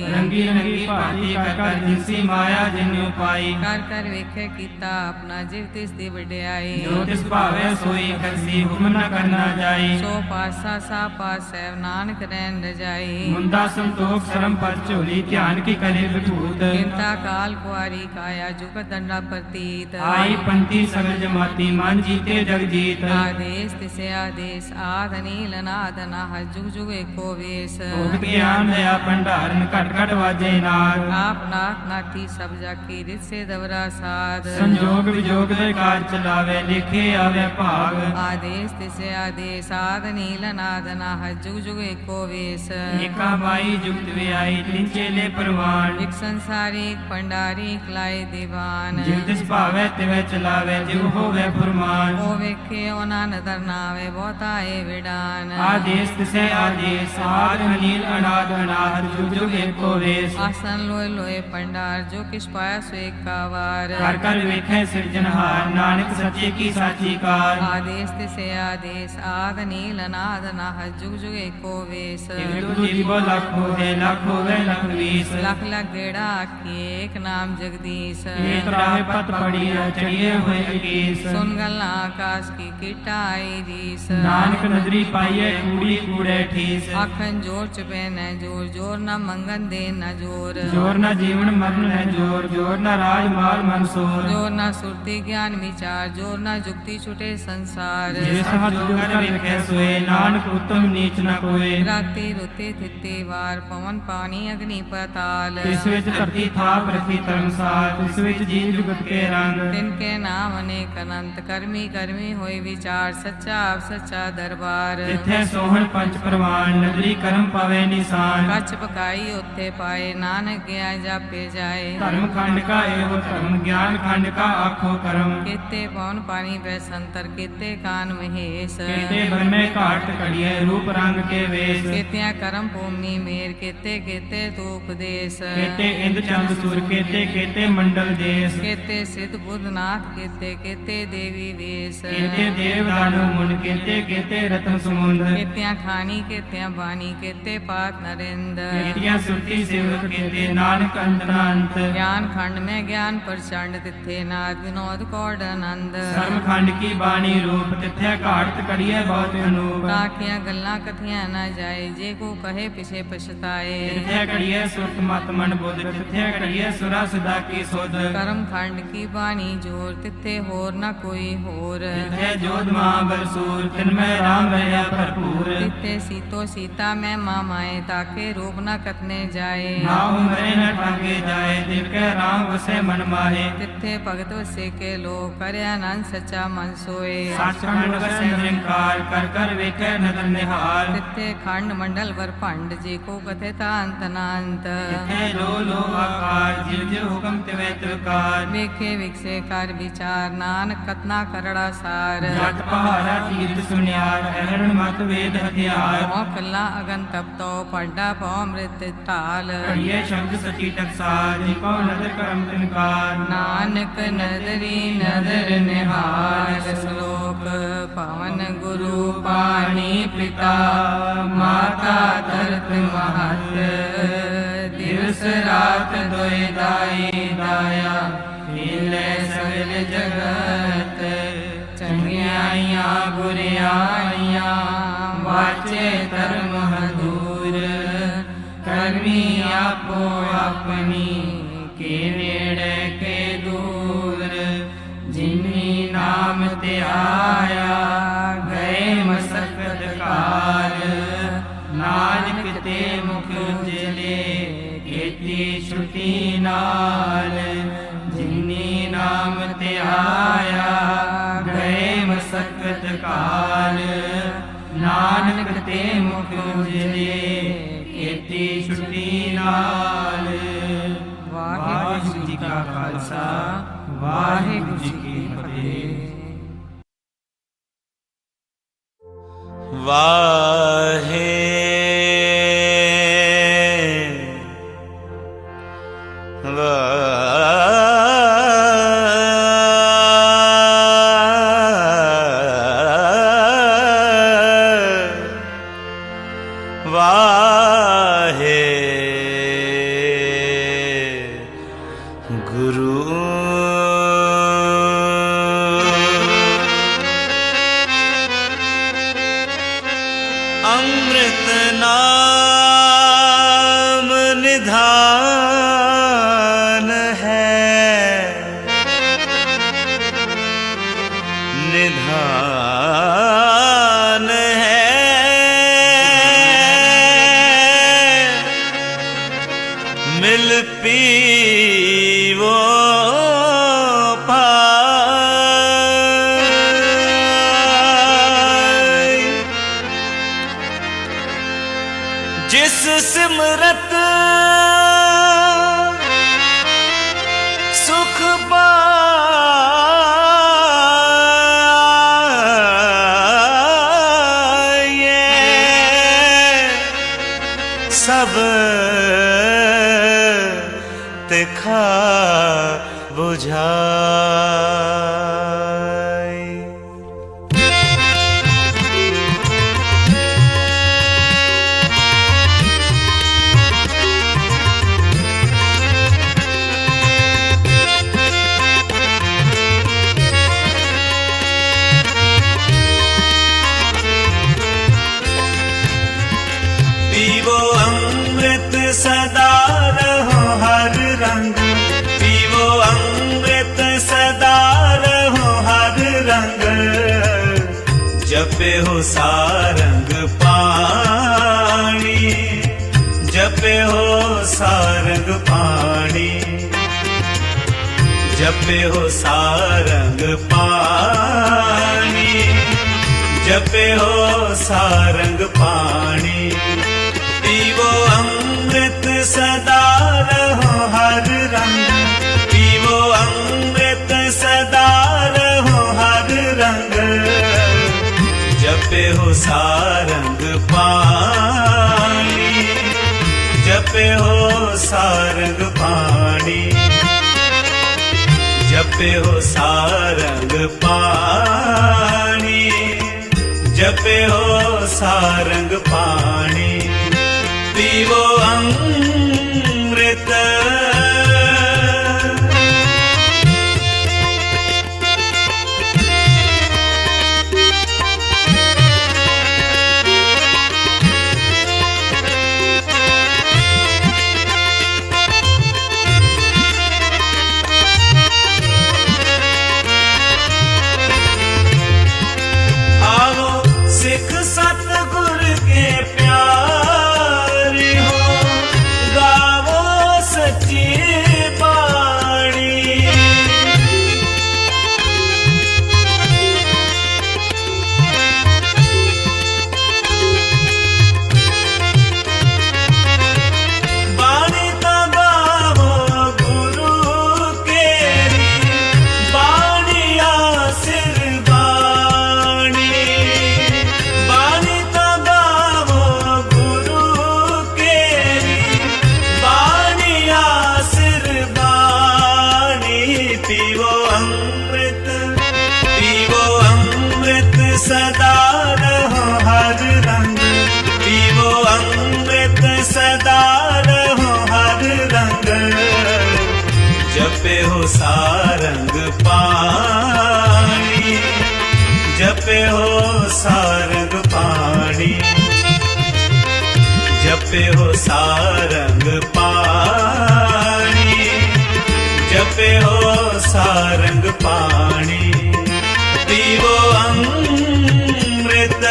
ਰੰਗੀ ਰੰਗੀ ਭਾਂਤੀ ਕਰ ਕਰ ਜਿਨਸੀ ਮਾਇਆ ਜਿਨਿ ਉਪਾਈ ਕਰ ਕਰ ਵੇਖੇ ਕੀਤਾ ਆਪਣਾ ਜਿਵ ਤਿਸ ਦੀ ਵਡਿਆਈ ਜੋ ਤਿਸ ਭਾਵੇ ਸੋਈ ਕਰਸੀ ਹੁਕਮ ਨ ਕਰਨਾ ਜਾਈ ਸੋ ਪਾਸਾ ਸਾ ਪਾਸੈ ਨਾਨਕ ਰਹਿਣ ਰਜਾਈ ਮੁੰਦਾ ਸੰਤੋਖ ਸ਼ਰਮ ਪਰ ਝੋਲੀ ਧਿਆਨ ਕੀ ਕਰੇ ਵਿਭੂਤ ਕਿੰਤਾ ਕਾਲ ਕੁਆਰੀ ਕਾਇਆ ਜੁਗ ਦੰਡਾ ਪ੍ਰਤੀਤ ਆਈ ਪੰਤੀ ਸਗਲ ਜਮਾਤੀ ਮਨ ਜੀਤੇ ਜਗ ਜੀਤ ਆਦੇਸ ਤਿਸੇ ਆਦੇਸ ਆਦ ਨੀਲ ਨਾਦ ਨਾਹ ਜੁਗ ਜੁਗ ਏਕੋ ਵੇਸ ਭੋਗਤ ਗਿਆਨ ਦਇਆ ਭੰਡਾਰਨ ਘਟ ਘਟ ਵਾਜੇ ਨਾਦ ਆਪ ਨਾਥ ਨਾਥੀ ਸਭ ਜਾ ਕੀ ਰਿਤ ਸੇ ਦਵਰਾ ਸਾਧ ਸੰਜੋਗ ਵਿਜੋਗ ਦੇ ਕਾਜ ਚਲਾਵੇ ਲਿਖੇ ਆਵੇ ਭਾਗ ਆਦੇਸ ਤਿਸੇ ਆਦੇਸ ਆਦ ਨੀਲ ਨਾਦ ਨਾਹ ਜੁਗ ਜੁਗ ਏਕੋ ਵੇਸ ਏਕਾ ਬਾਈ ਜੁਗਤ ਵਿਆਈ ਤਿਨ ਚੇਲੇ ਪ੍ਰਵਾਨ ਇਕ ਸੰਸਾਰੀ ਇਕ ਭੰਡਾਰੀ ਇਕ ਲਾਏ ਦੀਵਾਨ ਜਿਵ ਤਿਸ ਭਾਵੇ ਤਿਵੇਂ ਚਲਾਵੇ ਜਿਵ ਹੋਵੇ ਫੁਰਮਾਨ ਉਹ ਵੇਖੇ ਉਹਨਾਂ ਨਦਰ ਨਾਵੇ ਬਹੁਤਾ ਏ ਵਿਡਾਨ ਆਦੇਸ ਤਿਸੇ ਆਦੇਸ ਆਦ ਅਨੀਲ ਅਨਾਦ ਅਨਾਹਰ ਜੁਗ ਜੁਗ ਏਕੋ ਵੇਸ ਆਸਨ ਲੋਏ ਲੋਏ ਭੰਡਾਰ ਜੋ ਕਿਛ ਪਾਇਆ ਸੋ ਏਕਾ ਵਾਰ ਕਰ ਕਰ ਵੇਖੈ ਸਿਰਜਨਹਾਰ ਨਾਨਕ ਸੱਚੇ ਕੀ ਸਾਚੀ ਕਾਰ ਆਦੇਸ ਤਿਸੇ ਆਦੇਸ ਆਦ ਨੀਲ ਅਨਾਦ ਨਾਹ ਜੁਗ ਜੁਗ ਏਕੋ ਵੇਸ ਇਕ ਦੂ ਜੀਵੋ ਲੱਖ ਹੋਵੇ ਲੱਖ ਵੀਸ ਲਖ ਲਖ ਗੇੜਾ ਆਖੀ ਏਕ ਨਾਮ ਜਗਦੀਸ਼ ਏਕ ਰਾਹੇ ਪਤ ਪੜੀਐ ਚੜੀਏ ਹੋਏ ਅਕੀਸ ਸੁਨ ਗੱਲਾਂ ਆਕਾਸ਼ ਕੀ ਕੀਟਾ ਆਈ ਰੀਸ ਨਾਨਕ ਨਦਰੀ ਪਾਈਏ ਕੂੜੀ ਕੂੜੇ ਠੀਸ ਆਖਣ ਜੋਰ ਚੁਪੇ ਨ ਜੋਰ ਜੋਰ ਨ ਮੰਗਨ ਦੇ ਨ ਜੋਰ ਜੋਰ ਨਾ ਜੀਵਨ ਮਰਨ ਹੈ ਜੋਰ ਜੋਰ ਨਾ ਰਾਜ ਮਾਲ ਮਨਸੂਰ ਜੋਰ ਨ ਸੁਰਤੀ ਗਿਆਨ ਵਿਚਾਰ ਜੋਰ ਨ ਜੁਗਤੀ ਛੁਟੇ ਸੰਸਾਰ ਜਿਸ ਹੱਥ ਜੋਗਰ ਵੇਖੈ ਸੋਏ ਨਾਨਕ ਉਤਮ ਨੀਚ ਨ ਕੋਏ ਰਾਤੀ ਰੁੱਤੇ ਥਿੱਤੇ ਵਾਰ ਪਵਨ ਪਾਣੀ ਅਗਨੀ ਪਤਾਲ ਇਸ ਵਿੱਚ ਧਰਤੀ ਥਾਪ ਰਖੀ ਧਰਮਸਾਲ ਇਸ ਵਿੱਚ ਜੀਵ ਜੁਗਤ ਕੇ ਰੰਗ ਤਿਨ ਕੇ ਨਾਮ ਅਨੇਕ ਅਨੰਤ ਕਰਮੀ ਕਰਮੀ ਹੋਏ ਵਿਚਾਰ ਸੱਚਾ ਆਪ ਸੱਚਾ ਦਰਬਾਰ ਜਿੱਥੇ ਸੋਹਣ ਪੰਚ ਪ੍ਰਵਾਨ ਨਦਰੀ ਕਰਮ ਪਾਵੇ ਨਿਸ਼ਾਨ ਕੱਚ ਪਕਾਈ ਉੱਥੇ ਪਾਏ ਨਾਨਕ ਗਿਆ ਜਾਪੇ ਜਾਏ ਧਰਮ ਖੰਡ ਕਾ ਇਹੋ ਧਰਮ ਗਿਆਨ ਖੰਡ ਕਾ ਆਖੋ ਕਰਮ ਕੀਤੇ ਪਵਨ ਪਾਣੀ ਬੈ ਸੰਤਰ ਕੀਤੇ ਕਾਨ ਮਹੇਸ਼ ਕੀਤੇ ਬਰਮੇ ਘਾਟ ਕੜੀਏ ਰੂਪ ਰੰਗ ਕੇ ਵੇਸ ਕੀਤਿਆਂ ਕਰਮ ਭੂਮੀ ਮੇਰ ਕੀਤੇ ਕੀਤੇ ਤੂ ਉਪਦੇਸ਼ ਕੀਤੇ ਇੰਦ ਚੰਦ ਸੂਰ ਕੀਤੇ ਮੰਡਲ ਦੇਸ ਕੀਤੇ ਸਿੱਧ ਬੁੱਧ ਨਾਥ ਕੀਤੇ ਕੀਤੇ ਦੇਵੀ ਵੇਸ ਕੀਤੇ ਦੇਵ ਦਾਨਵ ਮੁਨ ਕੀਤੇ ਰਤਨ ਸਮੁੰਦ ਕੀਤਿਆਂ ਖਾਣੀ ਕੀਤਿਆਂ ਬਾਣੀ ਕੀਤੇ ਪਾਤ ਨਰਿੰਦ ਕੀਤੀਆਂ ਸੁਰਤੀ ਸੇਵਕ ਕੀਤੇ ਨਾਨਕ ਅੰਤਨਾ ਅੰਤ ਗਿਆਨ ਖੰਡ ਮੈਂ ਗਿਆਨ ਪ੍ਰਚੰਡ ਤਿੱਥੇ ਨਾਦ ਵਿਨੋਦ ਕੌੜ ਆਨੰਦ ਸਰਮ ਖੰਡ ਕੀ ਬਾਣੀ ਰੂਪ ਤਿੱਥੇ ਘਾਟ ਕੜੀਏ ਬਹੁਤ ਅਨੂਪ ਤਾਕੀਆਂ ਗੱਲਾਂ ਕਥੀਆਂ ਨਾ ਜਾਏ ਜੇ ਕੋ ਕਹੇ ਪਿਛੇ ਪਛਤਾਏ ਤਿੱਥੇ ਕੜੀਏ ਸੁਰਤ ਮਤ ਮਨ ਬੁੱਧ ਤਿੱਥੇ ਕੜੀਏ ਸੁਰਾ ਸਦਾ ਕੀ ਸੁਧ ਕਰਮ ਖੰਡ ਕੀ ਬਾਣੀ ਜੋਰ ਤਿੱਥੇ ਹੋਰ ਨਾ ਕੋਈ ਹੋਰ ਤਿੱਥੇ ਜੋਧ ਮਹਾਬਲ ਸੂਰ ਤਿਨ ਮੈਂ ਰਾਮ ਰਹਿਆ ਭਰਪੂਰ ਤਿੱਥੇ ਸੀਤੋ ਸੀਤਾ ਮੈਂ ਮਾਮਾਏ ਤਾਕੇ ਰੂਪ ਨਾ ਕਤਨੇ ਜਾਏ ਨਾ ਉਮਰੇ ਨ ਠਾਗੇ ਜਾਏ ਤਿਨ ਕੈ ਰਾਮ ਵਸੈ ਮਨ ਮਾਹੇ ਤਿੱਥੇ ਭਗਤ ਵਸੇ ਕੇ ਲੋਕ ਕਰਿਆ ਆਨੰਦ ਸੱਚਾ ਮਨ सोए। सचखंड वसै निरंकार कर कर वेखै नदन निहाल। तिथे खंड मंडल वर भंड जी को कथिता अंत नांत। तिथे लो लो आकार जिव जिव हुकम तिवै तिवकार। वेखे विकसे कर विचार नानक कतना करड़ा सार। जट पहाड़ा तीर्थ सुनियार हरण मत वेद हथियार। पौ कल्ला अगन तप तो पड्डा पौ मृत ताल। कहिए शब्द सची टकसार जिको नदर करम तिनकार। नानक नदरी नदर निहार। श्लोक पवन गुरु पानी पिता माता धरत महत। दिवस रात दोय दाई दाया हिले सगल जगत। चंगियाइया बुरियाइया वाचे धर्म दूर। कर्मी आपो अपनी के नेड़े के दूर। जिन्नी नाम ते आया गए मसकत काल। नानक ते मुख उजले खेती छुटी नाल। जिन्नी नाम ते आया गए मसकत काल। नानक ते मुख उजले खेती छुटी नाल। वाहिगुरु जी का खालसा वाहिगुरु जी की फतेह। वाहे अमृत नाम निधान है। निधान है मिल पीवो जिस सिमरत सुख पाए सब तिखा बुझाए। पीवो अमृत सदा रहो हर रंग। पीवो अमृत सदा रहो हर रंग। जपे हो सारंग पाणी। जपे हो सारंग पाणी। जपे हो सारंग पाणी। जपे हो सारंग पाणी। पीवो अमृत सदा रहो हर रंग। पीवो अमृत सदा रहो हर रंग। जपे हो सारंग पाणी। जपे हो सारंग पाणी। जपे हो सारंग पाणी। जपे हो सारंग पाणी। पीवो अमृत सिख सतगुर के प्यारे। सदा रहो हर रंग, पीवो अमृत सदा रहो हर रंग, जपे हो सारंग पाणी, जपे हो सारंग पाणी, जपे हो सारंग पाणी, जपे हो सारंग पाणी, पीवो अमृत।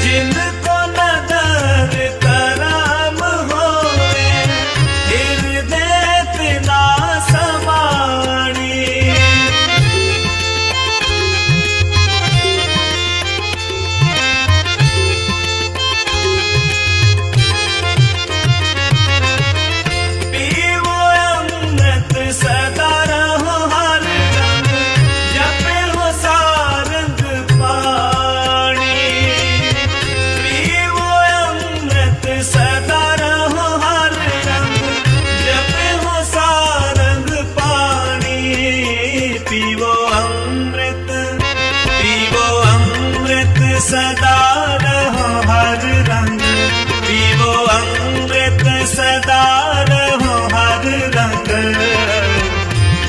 जिनको नदर करम होए, हृदय तिना समाणी, पीवो अमृत सदा रहो हर रंग, जपे हो सारंग पाणी, पीवो अमृत सदा रहो हर रंग, जपे हो सारंग पाणी, पीवो अमृत सदा रहो हर रंग, पीवो अमृत सदा रहो हर रंग,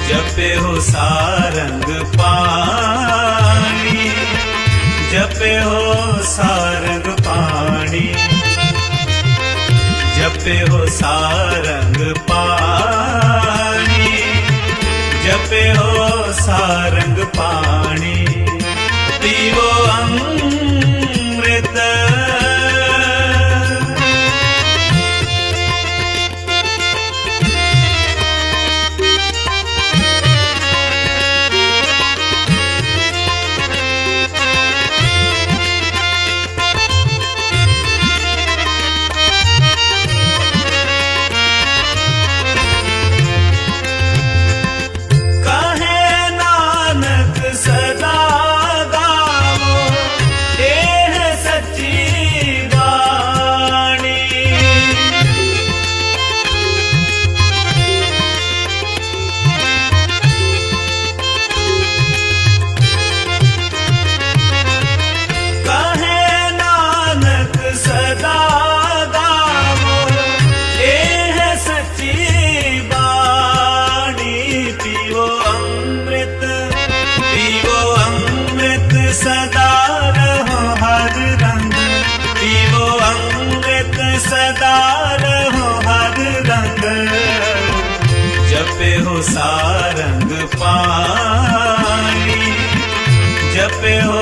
जपे हो सारंग पाणी, जपे हो सारंग पाणी, जपे हो सारंग पाणी, जपे हो सारंग पाणी, पीवो अमृत। कहे नानक सदा गावो, एह सच्ची वाणी, कहे नानक सदा गावो, एह सच्ची वाणी, पीवो अमृत सदा रहो हर रंग, पीवो अमृत सदा रहो हर रंग, जपे हो सारंग पाणी, जपे हो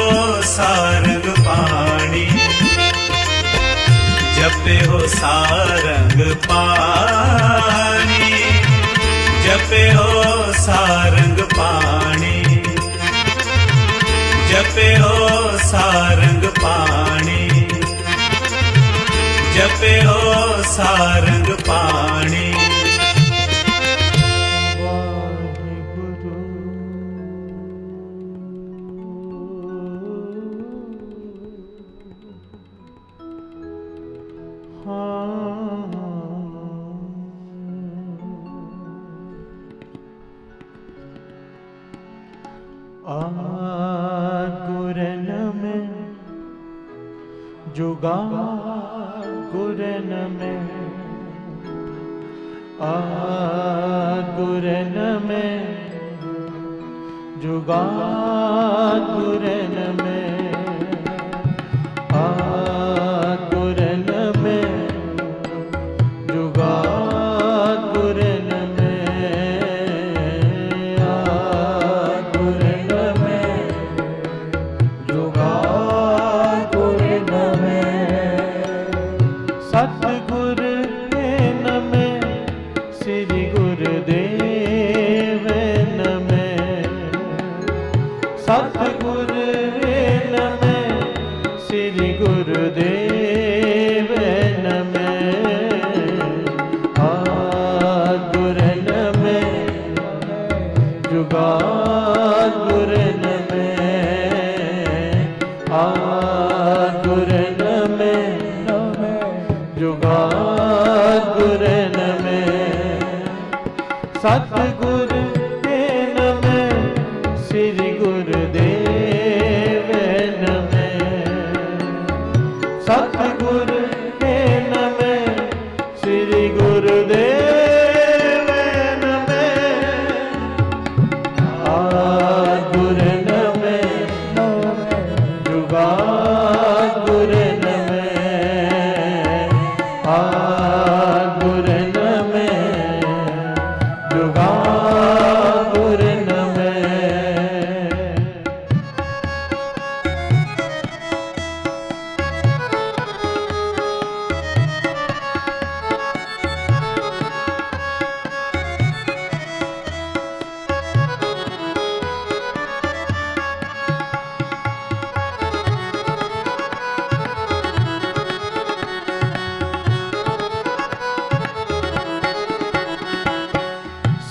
सारंग पाणी, जपे हो सारंग पाणी, जपे हो सारंग पाणी, जपे हो सारंग पाणी, जपे हो सारंग पाणी। गुरन में जुगा गुरन में गुरन में जुगा गुरन में गुरन में जुगा गुरन में गुरन में जुगा गुरन में सतगुर के नमे श्री गुरुदेव नमे सतगुर नमे श्री गुरुदेव नमे सतगुर हे नमः श्री गुरुदेव नमः सतगुर हे नमः श्री गुरुदेव नमः आगुर नमः जुगागुर नमः आगुर नमः जुगागुर नमः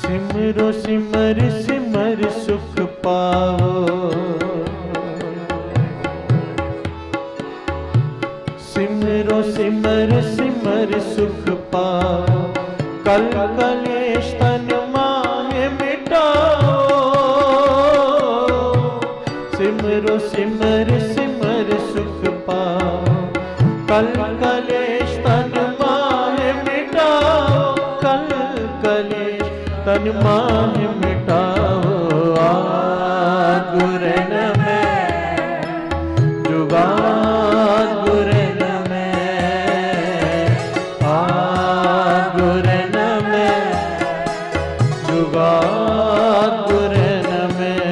सिमरो सिमर सिमर सुख पाओ सिमरो सिमर सिमर सुख पाओ कल कलेश तन माहे मिटाओ सिमरो सिमर सिमर सुख पाओ कल कलेश तन माहे मिटाओ कल कलेश तन माहे मिटाओ आगुर नमः जुगागुर नमः आगुर नमः जुगागुर नमः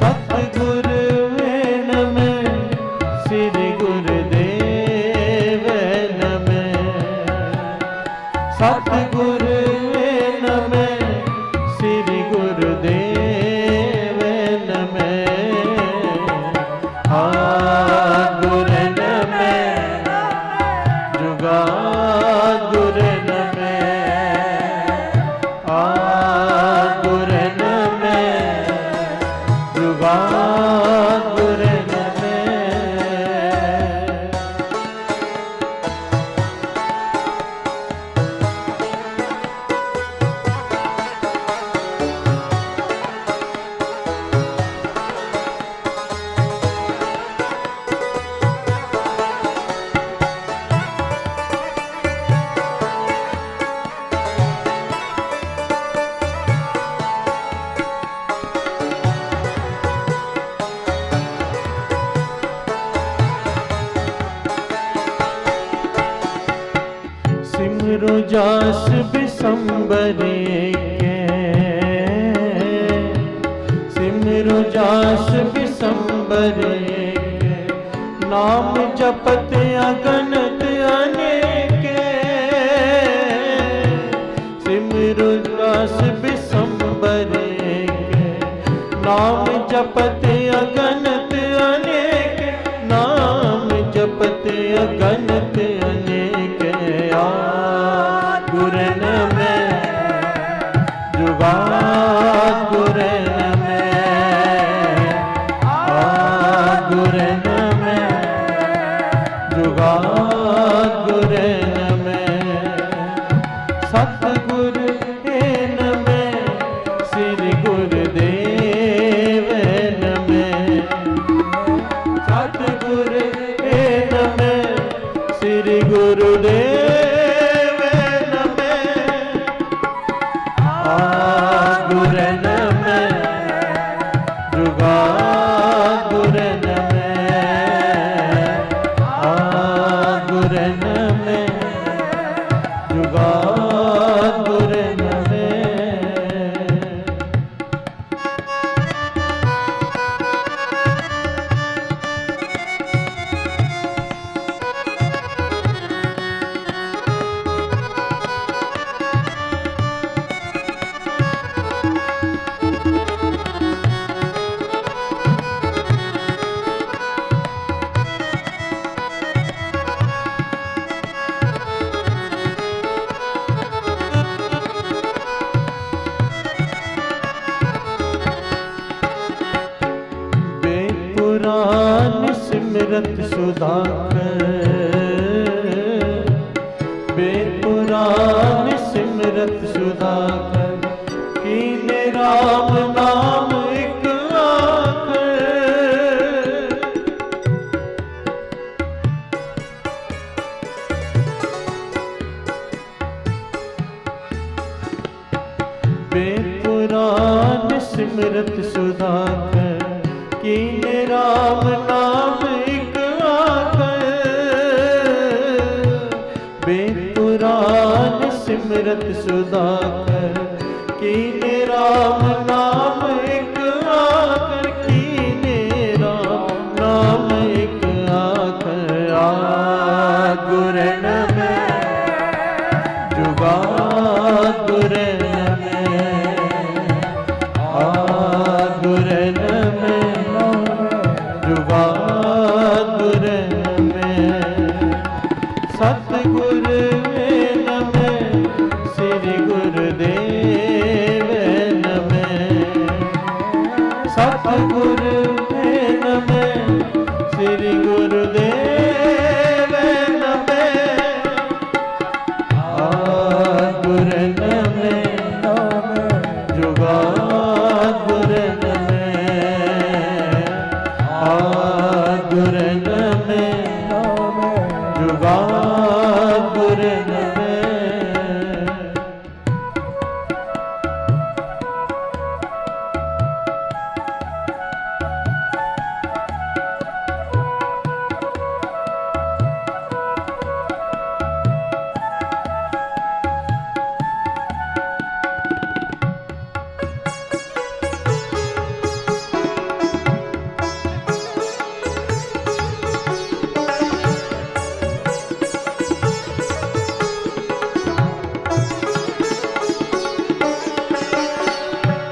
सतगुर वे नमः श्री गुरुदेव नमः सतगुर वे नमः श्री गुरुदेव नमः आगुर नमः जुगागुर नमः आगुर नमः जुगागुर नमः सिमरो जास बिसंबरे के सिमरो जास बिसंबरे के नाम जपत अगनत अनेक सिमरो जास बिसंबरे के नाम जपत अगनत अनेक नाम जपत अगनत अनेक आगुर नमः जुगागुर नमः आगुर नमः जुगागुर नमः सतगुर हे नमः श्री गुरुदेव नमः सतगुर हे नमः श्री गुरुदेव नमः आगुर नमः जुगागुर नमः आगुर नमः जुगागुर नमः सिमरत सुधाकर बेपुरान सिमरत सुधाकर बेपुराण सिमरत सुधाकर कीने राम नाम एक आकर। बेपुराण सिमरत सुधाकर कीने राम नाम एक आकर। कीने राम नाम एक आकर। आगुरन में जुगागुरन में। आगुरन में जुगागुरन में। सतगुर में श्री गुरुदेव में। सतगुर में श्री गुरुदेव में। आगुरन में जुगागुरन में। आगुरन में जुगागुरन में।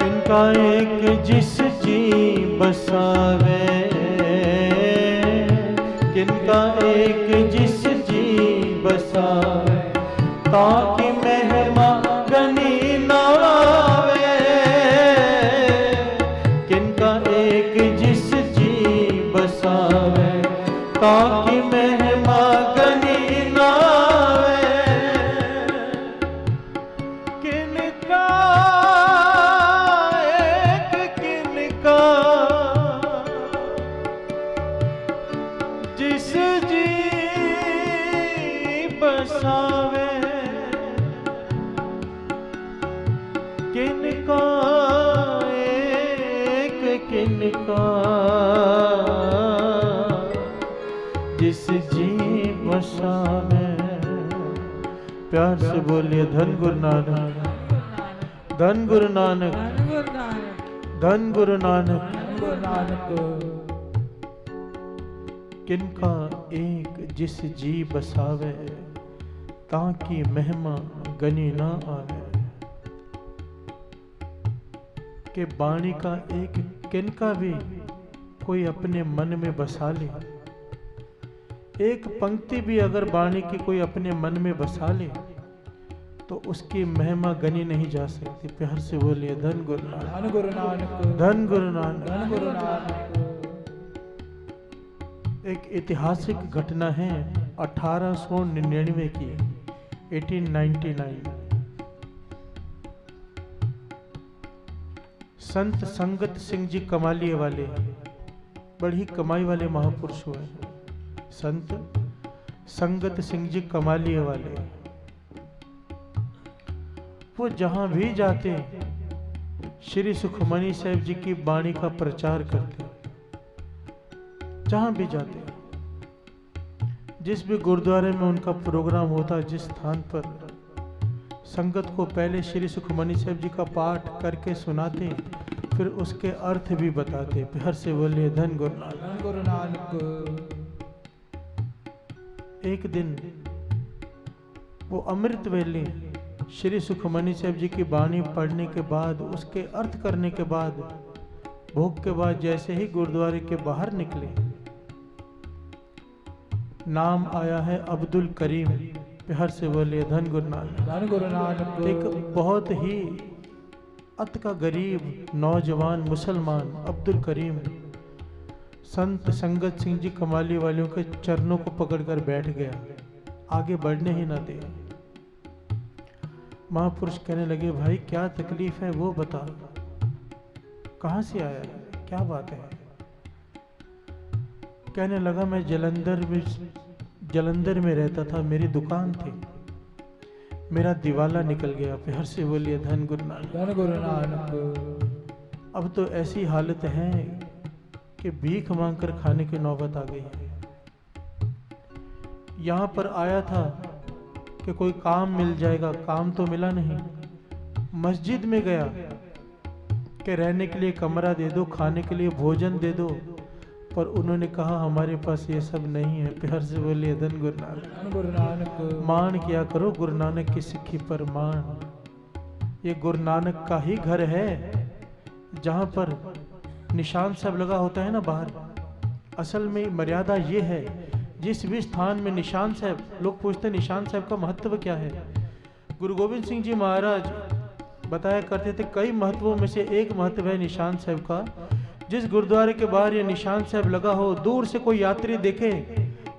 किनका एक जिस जी बसावे। किनका एक जिस जी बसावे ताकि महिमा गनी ना आवे। किनका एक जिस जी बसावे ताकि महिमा गनी ना आवे। किनका जिस जी बसावे। किनका एक किनका जिस जी बसावे। प्यार से बोलिए धन गुरु नानक। धन गुरु नानक। धन गुरु नानक। किनका एक जिस जी बसावे ताकि महिमा गनी ना आवे। के बाणी का एक किनका भी कोई अपने मन में बसा ले। एक पंक्ति भी अगर बाणी की कोई अपने मन में बसा ले तो उसकी महिमा गनी नहीं जा सकती। प्यार से बोलिए धन गुरु नानक। धन गुरु नानक। धन गुरु नानक। एक ऐतिहासिक घटना है 1899 की 1899। संत संगत सिंह जी कमालिए वाले बड़ी कमाई वाले महापुरुष हुए। संत संगत सिंह जी कमालिए वाले वो जहां भी जाते श्री सुखमनी साहिब जी की वाणी का प्रचार करते। जहां भी जाते जिस भी गुरुद्वारे में उनका प्रोग्राम होता जिस स्थान पर संगत को पहले श्री सुखमनी साहिब जी का पाठ करके सुनाते फिर उसके अर्थ भी बताते। फिर से बोलिए धन गुरु नानक। एक दिन वो अमृत वेले श्री सुखमनी साहिब जी की वाणी पढ़ने के बाद उसके अर्थ करने के बाद भोग के बाद जैसे ही गुरुद्वारे के बाहर निकले नाम आया है अब्दुल करीम। प्यार से बोलिए धन गुरु नानक। एक बहुत ही अत का गरीब नौजवान मुसलमान अब्दुल करीम संत संगत सिंह जी कमाली वालों के चरणों को पकड़कर बैठ गया। आगे बढ़ने ही ना दे। महापुरुष कहने लगे भाई क्या तकलीफ है वो बता। कहाँ से आया है क्या बात है। कहने लगा मैं जलंधर में रहता था। मेरी दुकान थी। मेरा दिवाला निकल गया। प्यार से बोलिए धन गुरु नानक। धन गुरु नानक। अब तो ऐसी हालत है कि भीख मांगकर खाने की नौबत आ गई है। यहाँ पर आया था कि कोई काम मिल जाएगा, काम तो मिला नहीं। मस्जिद में गया कि रहने के लिए कमरा दे दो, खाने के लिए भोजन दे दो, पर उन्होंने कहा हमारे पास ये सब नहीं है। प्यार से बोलिए धन गुरु नानक। धन गुरु नानक। मान किया करो गुरु नानक की सिक्खी पर मान। ये गुरु नानक का ही घर है जहाँ पर निशान सब लगा होता है ना बाहर। असल में मर्यादा ये है, जिस भी स्थान में निशान साहब, लोग पूछते हैं निशान साहब का महत्व क्या है। गुरु गोविंद सिंह जी महाराज बताया करते थे कई महत्वों में से एक महत्व है निशान साहब का। जिस गुरुद्वारे के बाहर ये निशान साहब लगा हो, दूर से कोई यात्री देखे,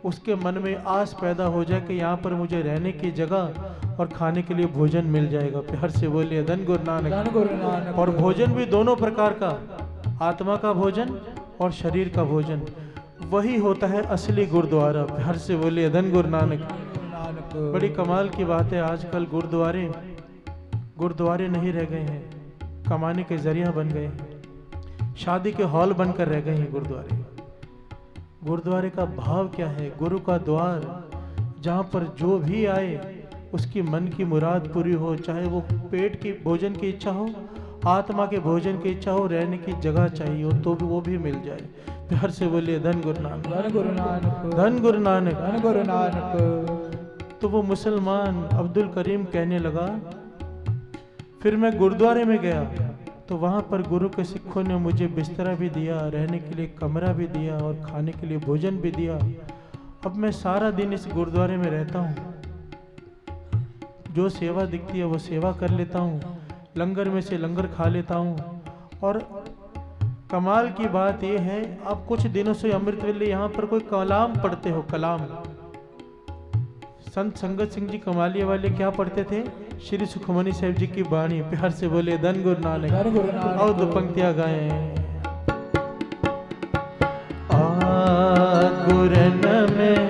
उसके मन में आस पैदा हो जाए कि यहाँ पर मुझे रहने की जगह और खाने के लिए भोजन मिल जाएगा। प्यार से बोलिए धन गुरु नानक। धन गुरु नानक। और भोजन भी दोनों प्रकार का, आत्मा का भोजन और शरीर का भोजन, वही होता है असली गुरुद्वारा। प्यार से बोलिए धन गुरु नानक। बड़ी कमाल की बात है, आजकल गुरुद्वारे नहीं रह गए हैं, कमाने के जरिया बन गए हैं, शादी के हॉल बनकर रह गए हैं गुरुद्वारे। गुरुद्वारे का भाव क्या है? गुरु का द्वार, जहाँ पर जो भी आए उसकी मन की मुराद पूरी हो, चाहे वो पेट की भोजन की इच्छा हो, आत्मा के भोजन की इच्छा हो, रहने की जगह चाहिए हो, तो भी वो भी मिल जाए। प्यार से बोलिए धन गुरु नानक। धन गुरु नानक। धन गुरु नानक। धन गुरु नानक। तो वो मुसलमान अब्दुल करीम कहने लगा, फिर मैं गुरुद्वारे में गया तो वहाँ पर गुरु के सिखों ने मुझे बिस्तरा भी दिया, रहने के लिए कमरा भी दिया और खाने के लिए भोजन भी दिया। अब मैं सारा दिन इस गुरुद्वारे में रहता हूँ, जो सेवा दिखती है वो सेवा कर लेता हूँ, लंगर में से लंगर खा लेता हूँ। और कमाल की बात यह है, अब कुछ दिनों से अमृत वेले यहाँ पर कोई कलाम पढ़ते हो, कलाम। संत संगत सिंह जी कमालिया वाले क्या पढ़ते थे? श्री सुखमनी साहिब जी की बाणी। प्यार से बोले धन गुरु नानक। धन गुरु नानक। और दो पंक्तियां गाए। गुरन में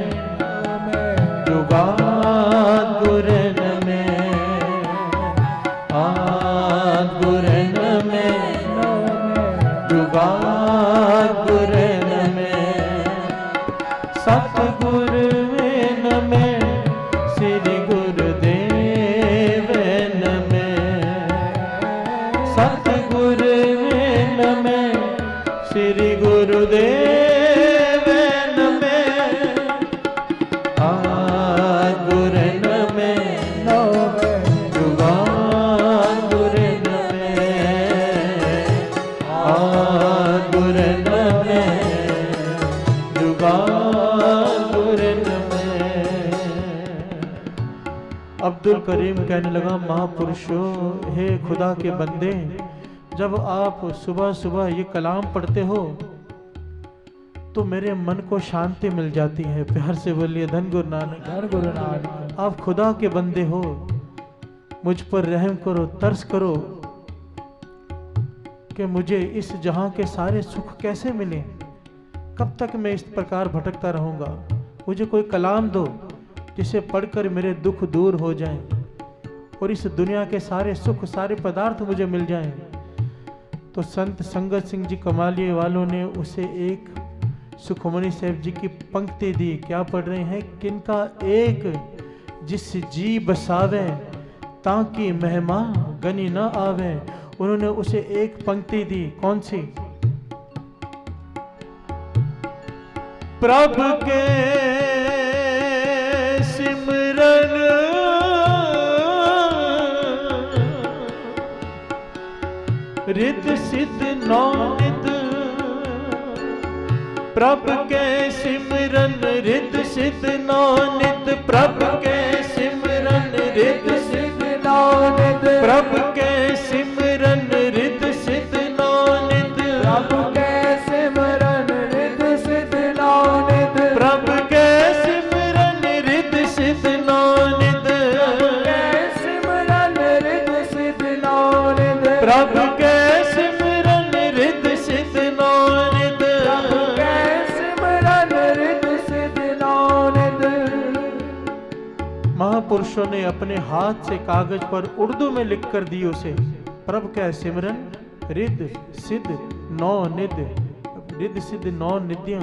जुगाद गुरन में, गुरन में जुगाद गुरन में, सतगुर वेन में श्री गुरुदेव में, सतगुर वेन में श्री गुरुदेव अब्दुल करीम कहने लगा, महापुरुषों, हे खुदा के बंदे, जब आप सुबह सुबह ये कलाम पढ़ते हो तो मेरे मन को शांति मिल जाती है। प्यार से बोलिए धन गुरु नानक। धन गुरु नानक। आप खुदा के बंदे हो, मुझ पर रहम करो, तरस करो कि मुझे इस जहां के सारे सुख कैसे मिले, कब तक मैं इस प्रकार भटकता रहूंगा। मुझे कोई कलाम दो जिसे पढ़कर मेरे दुख दूर हो जाएं और इस दुनिया के सारे सुख, सारे पदार्थ मुझे मिल जाएं। तो संत संगत सिंह जी कमालिये वालों ने उसे एक सुखमनी साहिब जी की पंक्ति दी। क्या पढ़ रहे हैं? किनका एक जिस जी बसावे, ताकि महिमा गनी न आवे। उन्होंने उसे एक पंक्ति दी। कौन सी? प्रभु के सिमरन रिद्ध सिद्ध नौनिध, प्रभु के सिमरन रिद्ध सिद्ध नौनिध, प्रभु के सिमरन रिद्ध सिद्ध नौनिध, प्रभु के सिमरन रिद्ध सिद्ध नौनिध, प्रभु के सिमरन रिद्ध सिद्ध नौनिध, प्रभु के सिमरन रिद्ध सिद्ध नौनिध, सिमरन रिद्ध सिद्ध नौनिध, प्रभु के सिमरन रिद्ध सिद्ध नौनिध, प्रभु के सिमरन रिद्ध सिद्ध नौनिध। महापुरुष पुरुषों ने अपने हाथ से कागज पर उर्दू में लिख कर दी उसे। प्रभु का सिमरन रिद्ध सिद्ध नौ निध, रिद्ध सिद्ध नौ निधियां,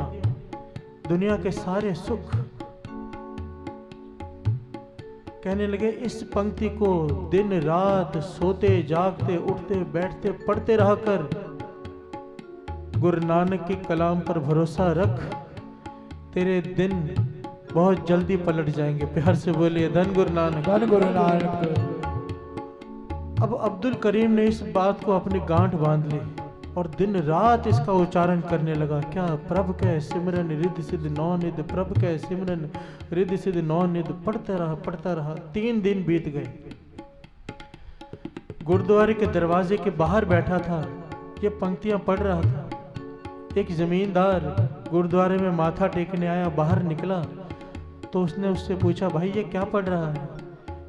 दुनिया के सारे सुख। कहने लगे इस पंक्ति को दिन रात सोते जागते उठते बैठते पढ़ते रहा कर। गुरु नानक की कलाम पर भरोसा रख, तेरे दिन बहुत जल्दी पलट जाएंगे। प्यार से बोलिए धन गुरु नानक। धन गुरु नानक। अब अब्दुल करीम ने इस बात को अपनी गांठ बांध ली और दिन रात इसका उच्चारण करने लगा। क्या? प्रभु के सिमरन रिद्ध सिद्ध नौ निध, प्रभु के सिमरन रिद्ध सिद्ध नौ निध। पढ़ता रहा। 3 दिन बीत गए। गुरुद्वारे के दरवाजे के बाहर बैठा था, ये पंक्तियां पढ़ रहा था। एक जमींदार गुरुद्वारे में माथा टेकने आया, बाहर निकला तो उसने उससे पूछा, भाई ये क्या पढ़ रहा है?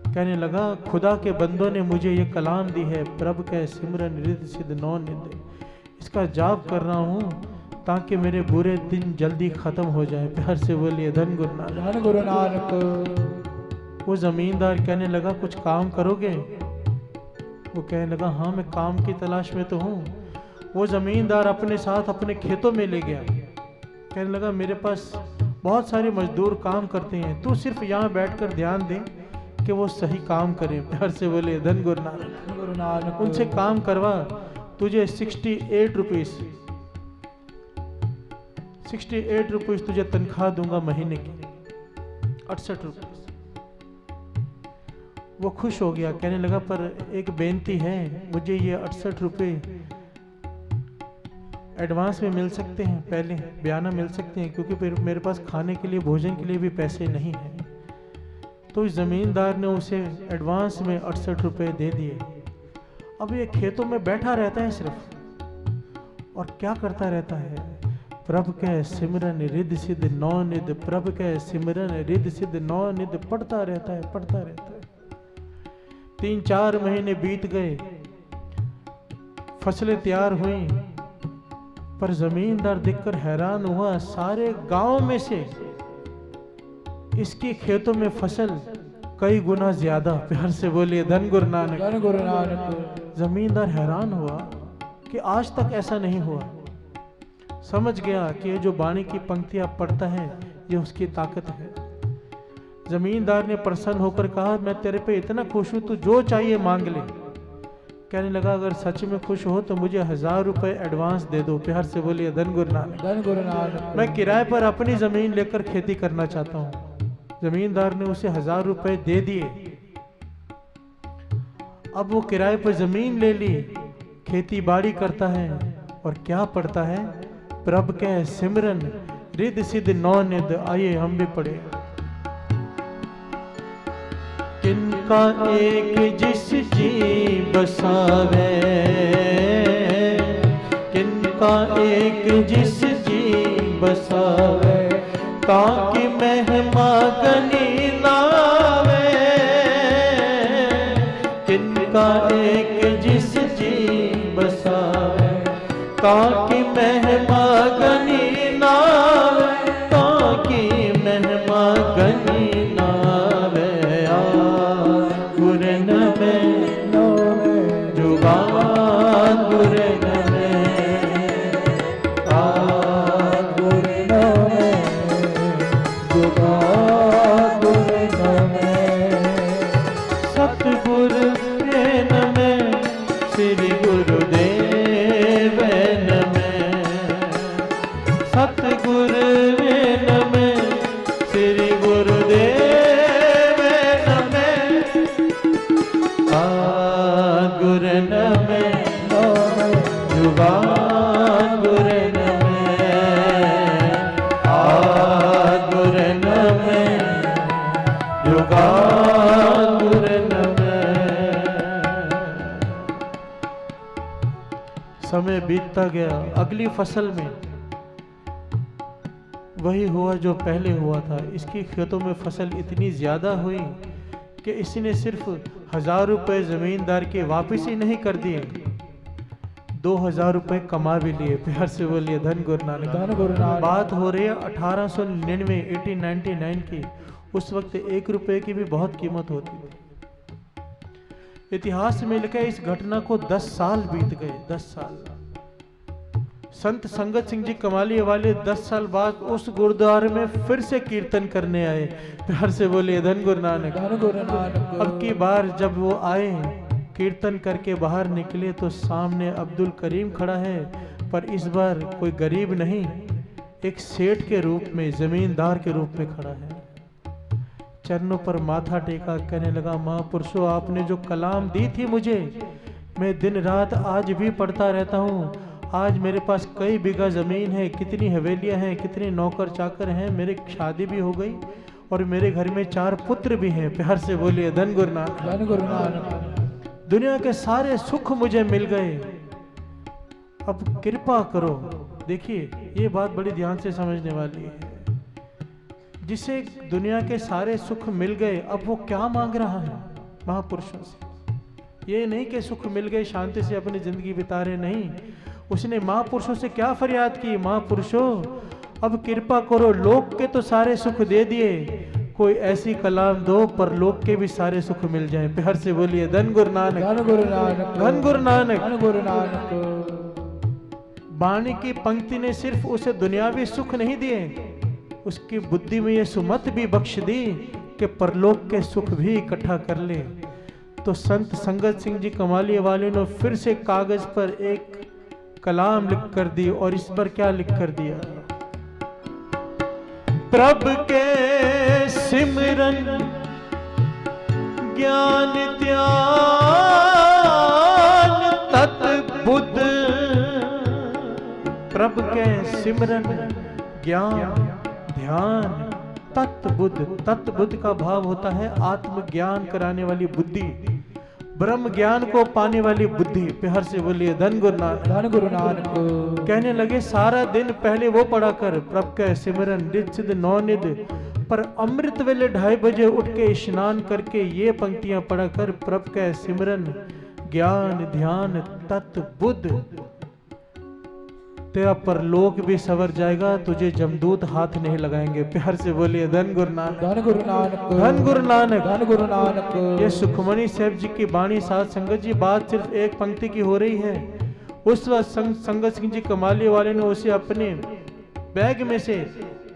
कहने लगा, खुदा के बंदों ने मुझे ये कलाम दी है, प्रभु के सिमरन रिद्ध सिद्ध नौ निध। इसका जाप कर रहा हूँ ताकि मेरे बुरे दिन जल्दी खत्म हो जाए। प्यार से बोलिए धन गुरु नानक। धन गुरु नानक। वो जमींदार कहने लगा, कुछ काम करोगे? वो कहने लगा, हाँ मैं काम की तलाश में तो हूँ। वो जमींदार अपने साथ अपने खेतों में ले गया। कहने लगा, मेरे पास बहुत सारे मजदूर काम करते हैं, तू सिर्फ यहाँ बैठकर ध्यान दे कि वो सही काम करें। प्यार से बोले धन गुरु नानक। गुरु नानक। उनसे काम करवा, तुझे 68 रुपीस 68 रुपीस तुझे तनख्वाह दूंगा महीने की। 68 रुपीस। वो खुश हो गया, कहने लगा, पर एक बेनती है, मुझे ये 68 रुपये एडवांस में मिल सकते हैं, पहले बयाना मिल सकते हैं, क्योंकि फिर मेरे पास खाने के लिए भोजन के लिए भी पैसे नहीं हैं। तो इस जमींदार ने उसे एडवांस में 68 रुपये दे दिए। अब ये खेतों में बैठा रहता है सिर्फ, और क्या करता रहता है? प्रभु के सिमरन रिद्ध सिद्ध नौ निध, प्रभु के सिमरन रिद्ध सिद्ध नौ निध। पढ़ता रहता है। 3-4 महीने बीत गए, फसलें तैयार हुई, पर जमींदार देखकर हैरान हुआ, सारे गांव में से इसकी खेतों में फसल कई गुना ज्यादा। प्यार से बोलिए धन गुरु नानक। धन गुरु नानक। जमींदार हैरान हुआ कि आज तक ऐसा नहीं हुआ। समझ गया कि ये जो बाणी की पंक्तियां पढ़ता है ये उसकी ताकत है। जमींदार ने प्रसन्न होकर कहा, मैं तेरे पे इतना खुश हूं, तू जो चाहिए मांग ले। कहने लगा, अगर सच में खुश हो तो मुझे 1000 रुपए एडवांस दे दो। प्यार से बोलिए धन गुरु नानक। धन गुरु नानक। मैं किराए पर अपनी जमीन लेकर खेती करना चाहता हूँ। जमींदार ने उसे 1000 रुपए दे दिए। अब वो किराए पर जमीन ले ली, खेती बाड़ी करता है और क्या पढ़ता है? प्रभु के सिमरन रिद्ध सिद्ध नौ निध। आइए हम भी पढ़े। किनका एक जिस जी बसावे, किनका एक जिस जी बसावे, ताकि महिमा गनी नावे। किनका एक जिस जी बसावे, ताकि महिमा गनी नावे, ताकि महिमा गनी नावे। गुरन में जुबान गुरन में, गुरन में जुबान गुरन में। सतगुर प्रेम में श्री गुरुदेव में। सतगुर प्रेम में श्री गुरुदेव में। गुरन में जुबान गुरन में। गुरन में जुबान गुरन में। समय बीतता गया। अगली फसल में वही हुआ जो पहले हुआ था। इसकी खेतों में फसल इतनी ज्यादा हुई कि इसने सिर्फ 1000 रुपए जमींदार के वापस ही नहीं कर दिए, 2000 रुपए कमा भी लिए। प्यार से बोलिए धन गुरु नानक। धन गुरु नानक। बात हो रही है 1899 1899 की। उस वक्त 1 रुपए की भी बहुत कीमत होती थी। इतिहास में लिखा है इस घटना को 10 साल बीत गए। 10 साल। संत संगत सिंह जी कमाली वाले 10 साल बाद उस गुरुद्वारे में फिर से कीर्तन करने आए। प्यार से बोलिए धन गुरु नानक। धन गुरु नानक। अब की बार जब वो आए, कीर्तन करके बाहर निकले तो सामने अब्दुल करीम खड़ा है, पर इस बार कोई गरीब नहीं, एक सेठ के रूप में, जमींदार के रूप में खड़ा है। चरणों पर माथा टेका, कहने लगा महापुरुषों, आपने जो कलाम दी थी मुझे, मैं दिन रात आज भी पढ़ता रहता हूँ। आज मेरे पास कई बीघा जमीन है, कितनी हवेलियां हैं, कितने नौकर चाकर हैं, मेरी शादी भी हो गई और मेरे घर में 4 पुत्र भी हैं। प्यार से बोलिए धन गुरु नानक। धन गुरु नानक। दुनिया के सारे सुख मुझे मिल गए, अब कृपा करो। देखिए ये बात बड़ी ध्यान से समझने वाली है। जिसे दुनिया के सारे सुख मिल गए, अब वो क्या मांग रहा है महापुरुषों से? ये नहीं कि सुख मिल गए शांति से अपनी जिंदगी बिता रहे, नहीं। उसने महापुरुषों से क्या फरियाद की? महापुरुषों अब कृपा करो, लोक के तो सारे सुख दे दिए, कोई ऐसी कलाम दो पर लोक के भी सारे सुख मिल जाएं। प्यार से बोलिए धन गुरु नानक। धन गुरु नानक। धन गुरु नानक। धन गुरु नानक। वाणी की पंक्ति ने सिर्फ उसे दुनियावी सुख नहीं दिए, उसकी बुद्धि में ये सुमत भी बख्श दी कि परलोक के सुख भी इकट्ठा कर ले। तो संत संगत सिंह जी कमाली वाले ने फिर से कागज पर एक कलाम लिख कर दी, और इस पर क्या लिख कर दिया? प्रभ के सिमरन ज्ञान ध्यान तत् बुद्ध। प्रभ के सिमरन ज्ञान ध्यान तत् बुद्ध। तत् बुद्ध का भाव होता है आत्मज्ञान कराने वाली बुद्धि, ब्रह्म ज्ञान को पाने वाली बुद्धि। प्यार से बोलिए धन गुरु नानक। धन गुरु नानक। कहने लगे सारा दिन पहले वो पढ़ा कर, प्रभ का सिमरन निज सिद्ध नौ निध, पर अमृत वेले 2:30 बजे उठ के स्नान करके ये पंक्तियां पढ़ा कर, प्रभ का सिमरन ज्ञान ध्यान तत् बुद्ध, तेरा परलोक भी सवर जाएगा, तुझे जमदूत हाथ नहीं लगाएंगे। प्यार से बोलिए धन गुरु नानक। धन गुरु नानक। धन गुरु नानक। धन गुरु नानक। ये सुखमणि साहब जी की बाणी साध संगत जी, बात सिर्फ एक पंक्ति की हो रही है। उस वक्त संगत सिंह जी कमाली वाले ने उसे अपने बैग में से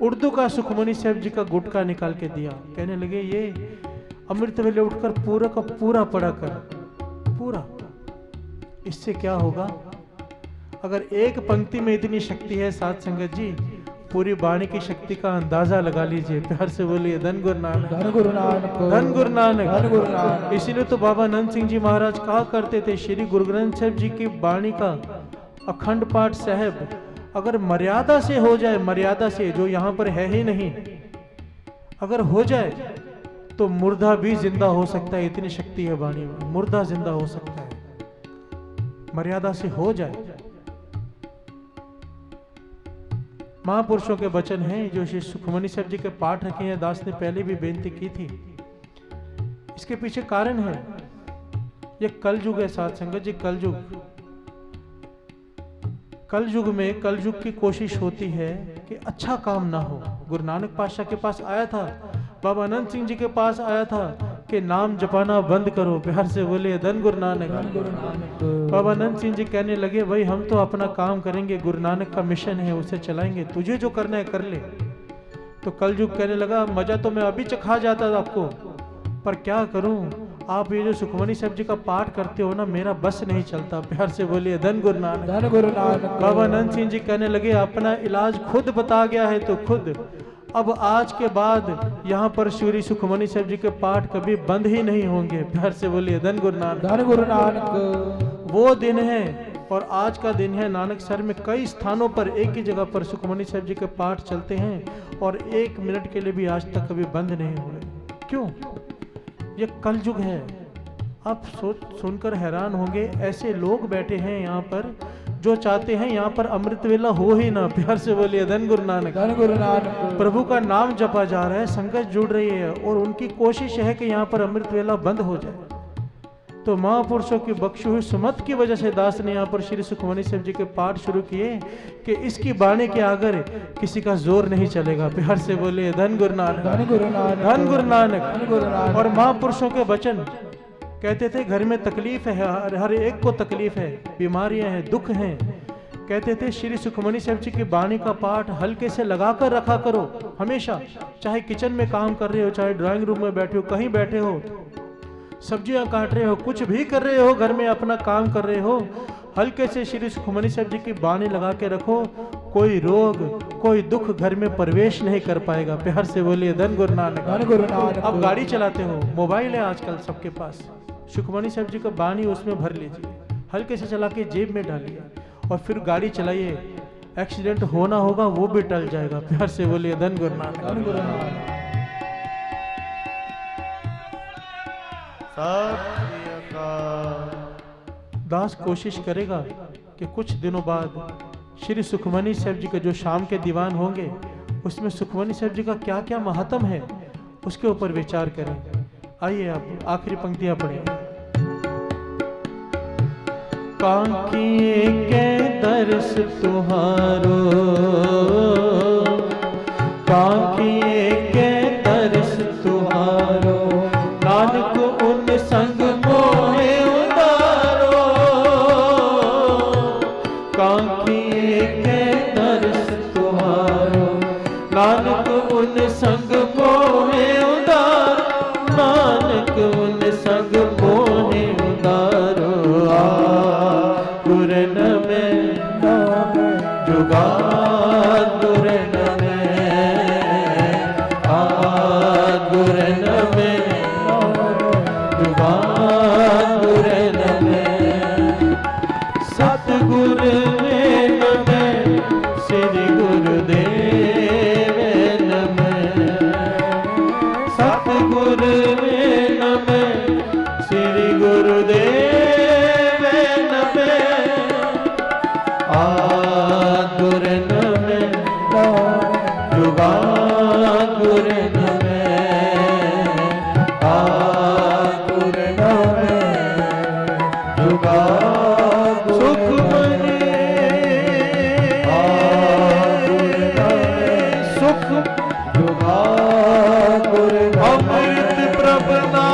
उर्दू का सुखमणि साहब जी का गुटका निकाल के दिया। कहने लगे ये अमृत वेले उठकर पूरा का पूरा पढ़ा कर, पूरा। इससे क्या होगा? अगर एक पंक्ति में इतनी शक्ति है साध संगत जी, पूरी वाणी की शक्ति का अंदाजा लगा लीजिए। प्यार से बोलिए धन गुरु नानक। धन गुरु नानक। धन गुरु नानक। धन गुरु नानक। इसीलिए तो बाबा नंद सिंह जी महाराज कहा करते थे, श्री गुरु ग्रंथ साहिब जी की वाणी का अखंड पाठ साहब अगर मर्यादा से हो जाए, मर्यादा से, जो यहाँ पर है ही नहीं, अगर हो जाए तो मुर्दा भी जिंदा हो सकता है। इतनी शक्ति है वाणी में, मुर्दा जिंदा हो सकता है, मर्यादा से हो जाए। महापुरुषों के वचन हैं जो श्री सुखमणि साहब जी के पाठ रखे हैं। दास ने पहले भी बेनती की थी। इसके पीछे कारण है, ये कलयुग है साध संगत जी, कलयुग। कलयुग में कलयुग की कोशिश होती है कि अच्छा काम ना हो। गुरु नानक पातशाह के पास आया था, बाबा अनंत सिंह जी के पास आया था कि नाम जपाना बंद करो। प्यार से बोले धन गुरु नानक। बाबा अनंत सिंह जी कहने लगे भाई हम तो अपना काम करेंगे, गुरु नानक का मिशन है उसे चलाएंगे, तुझे जो करना है कर ले। तो कलयुग कहने लगा मजा तो मैं अभी चखा जाता था आपको, पर क्या करूं, आप ये जो सुखमणि साहब जी का पाठ करते हो ना, मेरा बस नहीं चलता। प्यार से बोलिए धन गुरु नानक। धन गुरु नानक। बाबा अनंत सिंह जी कहने लगे अपना इलाज खुद बता गया है तो खुद, अब आज के बाद यहाँ पर श्री सुखमणि साहब जी के पाठ कभी बंद ही नहीं होंगे। प्यार से बोलिए धन गुरु नानक। धन गुरु नानक। वो दिन है और आज का दिन है। नानक सर में कई स्थानों पर एक ही जगह पर सुखमणि साहब जी के पाठ चलते हैं और 1 मिनट के लिए भी आज तक कभी बंद नहीं हुए। क्यों? ये कलयुग है। आप सुनकर हैरान होंगे, ऐसे लोग बैठे हैं यहाँ पर जो चाहते हैं यहाँ पर अमृत वेला हो ही ना। प्यार से बोलिए धन गुरु नानक। धन गुरु नानक। प्रभु का नाम जपा जा रहा है, संगत जुड़ रही है और उनकी कोशिश है कि यहाँ पर अमृत वेला बंद हो जाए, तो महापुरुषों की बख्शी हुई सुमत की वजह से दास ने यहाँ पर श्री सुखमनी साहब जी के पाठ शुरू किए कि इसकी वाणी के आगे किसी का जोर नहीं चलेगा। प्यार से बोले धन गुरु नानक, धन गुरु नानक, धन गुरु नानक, धन गुरु नानक। और महापुरुषों के वचन कहते थे घर में तकलीफ है, हर एक को तकलीफ है, बीमारियां हैं, दुख हैं। कहते थे श्री सुखमनी साहब जी की वाणी का पाठ हल्के से लगाकर रखा करो हमेशा, चाहे किचन में काम कर रहे हो, चाहे ड्राइंग रूम में बैठे हो, कहीं बैठे हो, सब्जियां काट रहे हो, कुछ भी कर रहे हो, घर में अपना काम कर रहे हो, हल्के से श्री सुखमनी साहब जी की वाणी लगा के रखो। कोई रोग, कोई दुख घर में प्रवेश नहीं कर पाएगा। प्यार से बोलिए धन गुरु नानक, धन गुरु नानक। अब गाड़ी चलाते हो, मोबाइल है आजकल सबके पास, सुखमनी साहब जी का वाणी उसमें भर लीजिए, हल्के से चला के जेब में डालिए और फिर गाड़ी चलाइए। एक्सीडेंट होना होगा वो भी टल जाएगा। प्यार से बोलिए धन गुरु नानक, धन गुरु नानक। दास कोशिश करेगा कि कुछ दिनों बाद श्री सुखमनी साहब जी के जो शाम के दीवान होंगे उसमें सुखमनी साहब जी का क्या क्या महत्व है उसके ऊपर विचार करें। आइए आप आखिरी पंक्तियां पढ़ें। कांकिए के दर्श तुहारो, कांकिए के दर्श तुहारो, नानक उन संग मोहे उदारो। कांकिए के दर्श तुहारो, नानक उन संग मोहे उदारो, नानक उन संग मोहे उदारो। गुरन में जुगा गुरन में, गुरन में जुगा गुरन में। सतगुर में नमः श्री गुरुदेव नमः। सतगुर में नमः श्री गुरुदेव नमः। गुरन में जुगा गुरन में, गुरन में जुगा सुखमनी सुख जुगा गुरन अमृत प्रभना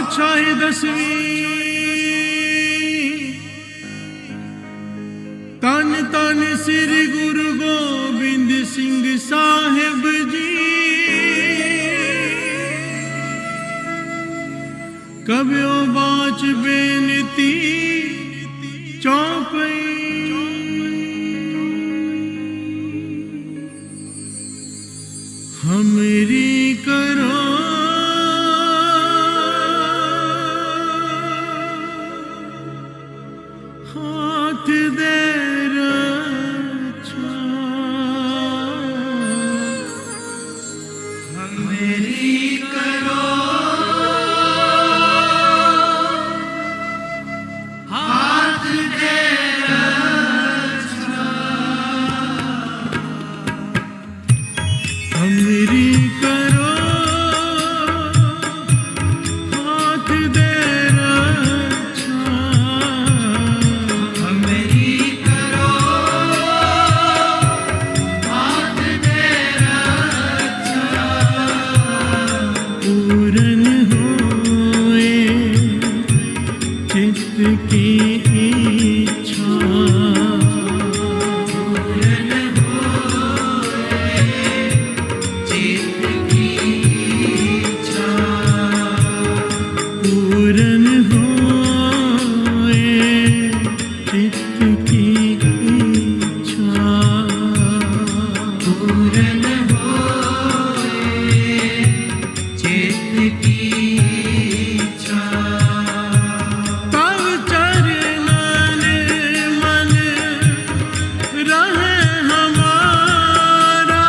पातशाही 10वीं तन तन श्री गुरु गोबिंद सिंह साहिब जी कब्यो बाच बेनती चौपई हमरी करो हाथ दे रक्षा मेरी करो हाथ दे हमरी करो हाथ दे रक्षा मेरी करो हाथ दे पूरन होए चित्त की इच्छा पूरन होए चित्त की इच्छा पूरन होए चित्त की इच्छा तव चरणन मन रहे हमारा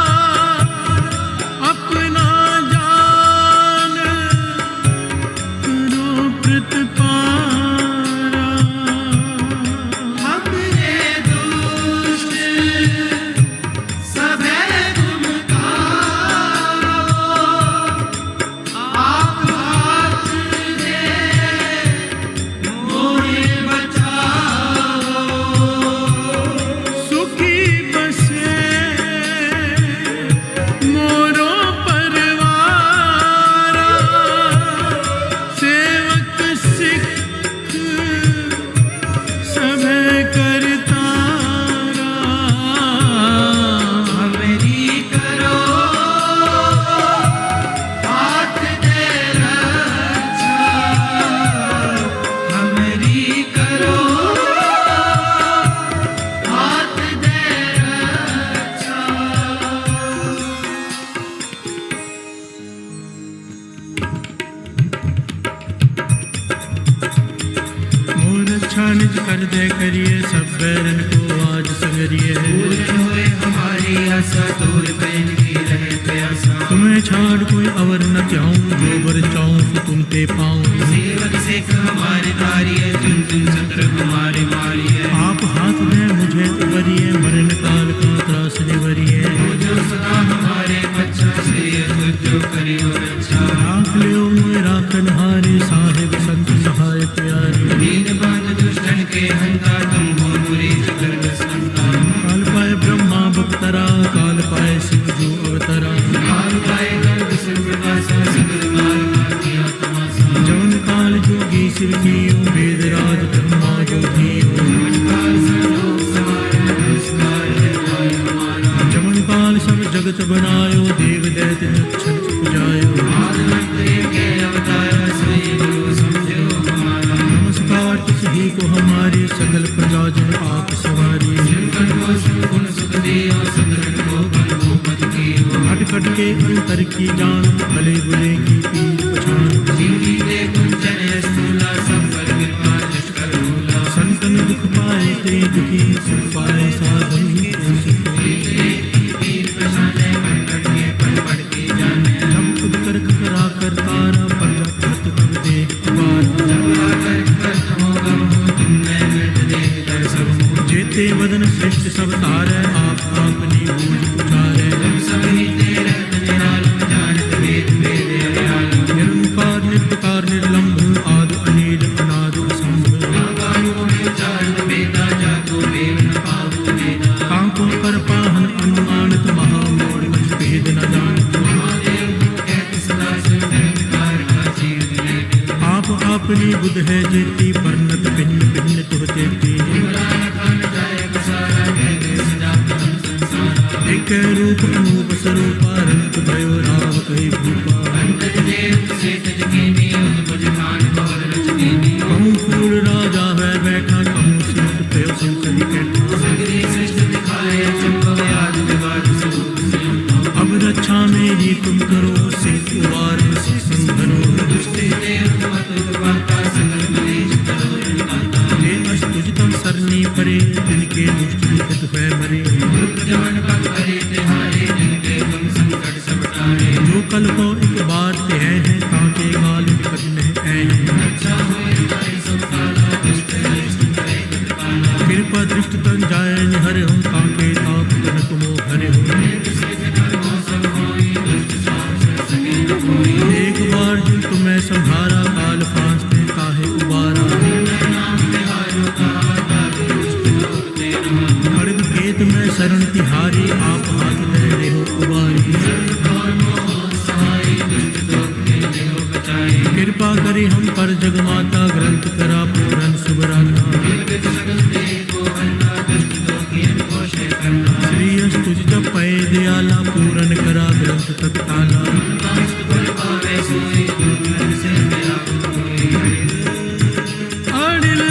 अपना जान करो प्रतिपारा हमने दुष्ट सभे तुम तारो आप हाथ दे मोहे बचाओ सुखी बसे मोरो परवारा सेवक सिख सभे करतारा मेरी करो हाथ दे रक्षा मेरी करो हाथ दे रक्षा मोर अच्छा निज कर दे करिए सब बैरन को आज संगरिए पूर्ण होए हमारी आशा दूर पैन की रहे प्यासा तुम्हें छाड़ कोई अवर न चाहूं जो बर चाहूं सो तुम ते पाऊं सेवक सिख हमारे तारिये तुम सत्र हमारे मारिये आप हाथ में मुझे उबरिए मरण काल का त्रास निवरिए जो सदा हमारे बच्चा से जो करियो रक्षा राख लियो मुझे राखन हारे साहिब संत सहाय प्यारे दीन बांध दुष्टन के हंता तुम हो बुरी जगत संता काल पाए ब्रह्मा बक्तरा काल पाए शिव जो अवतरा काल पाए गर्भ सुप्रकाशा सगल माल किया तमाशा जौन काल जोगी शिव जियो वेद राज ब्रह्मा जो धियो काल संयोग सवारा नमस्कार है भाई हमारा जमन काल सब जगत बनायो देव दैत्य नक्षत्र पुजायो आदमंत्रे के अवतारा सोई गुरु समझो हमारा नमस्कार किस ही को हमारे सकल प्रजाजन आप सवारी सिमरन को गुण सुख दियो सिमरन को बल को पद कियो खट खट के अंतर की जान भले बुरे की पीर पछान जिंदगी दे कुंचन स्थूला सब पर कृपा दुष्ट कर भूला संतन दुख पाए ते दुखी सुख पाए साधन सुखी पीर पछाने कंकड़ के पढ़ पढ़ के जाने जब खुद कर करा कर तारा पर भक्त कर दे अपार आकर कष्ट हो गम हो तुमने मिट दे दर्शन हो जेते वदन श्रेष्ठ सब तारे आप अपनी बूझ उचारे सब ही तेरे निरालम जानत वेद वेद अयालम निरंकार निर्विकार निर्लंब आदि अनिल अनाद असंभ कांको ने चारण वेदा जाको वेद न पावो वेदा कांको कर पाहन अनु आपनी बुध है जेती परनत भिन्न भिन्न तुह देती एक रूप अनूप स्वरूपा रंग भयो राव कही भूपा कहूँ फूल राजा है बैठा कहूँ सिंह भयो संसदी कैठा अब रक्षा मेरी तुम करो से कुवार से संघनो ये अस्तुजतम सरनी परे जिनके दुष्ट लिखित है मरे जो कल को एक बार ते हैं ताके गाल निकट नहीं हैं कृपा दृष्टि तन जाय निहर हम ताके ताप तनक मोह हरे हो एक बार जिन तुम्हें संभारा काल फांसते काहे उबारा खड़ग केत में शरण तिहारी आप हाथ दे रहे हो उबारी कृपा करी हम पर जगमाता ग्रंथ करा पूरन सुबराता श्री अस्तुज जप पै दयाला पूरन करा ग्रंथ तत्काला अनिल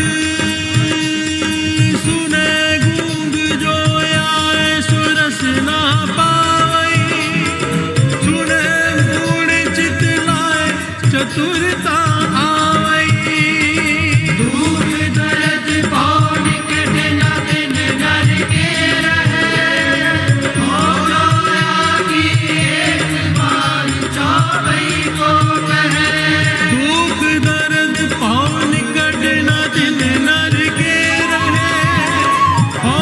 सुने गूंग जो आए सुरस ना पावई सुने मूड चित लाए चतुरता आवई दूर दर्द पावन कटे ना दिन नर के रहे हो की एक बार चावई को कहे दुख दर्द पावन कटे ना दिन नर के रहे हो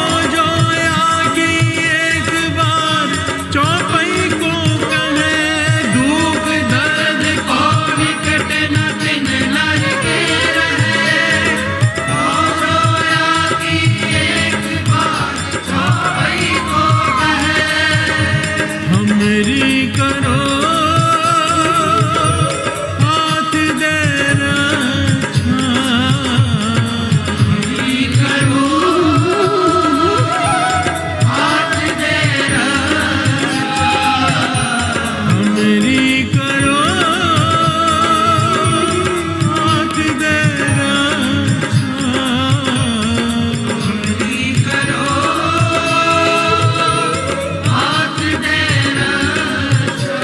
की एक बार चौपई को कहे दुख दर्द पावन कटे ना दिन नर के रहे हो की एक बार चौपई को कहे हमरी करो हाथ दे रक्षा हमरी करो हाथ दे रक्षा हमरी करो हाथ दे रक्षा हमरी करो हाथ दे रक्षा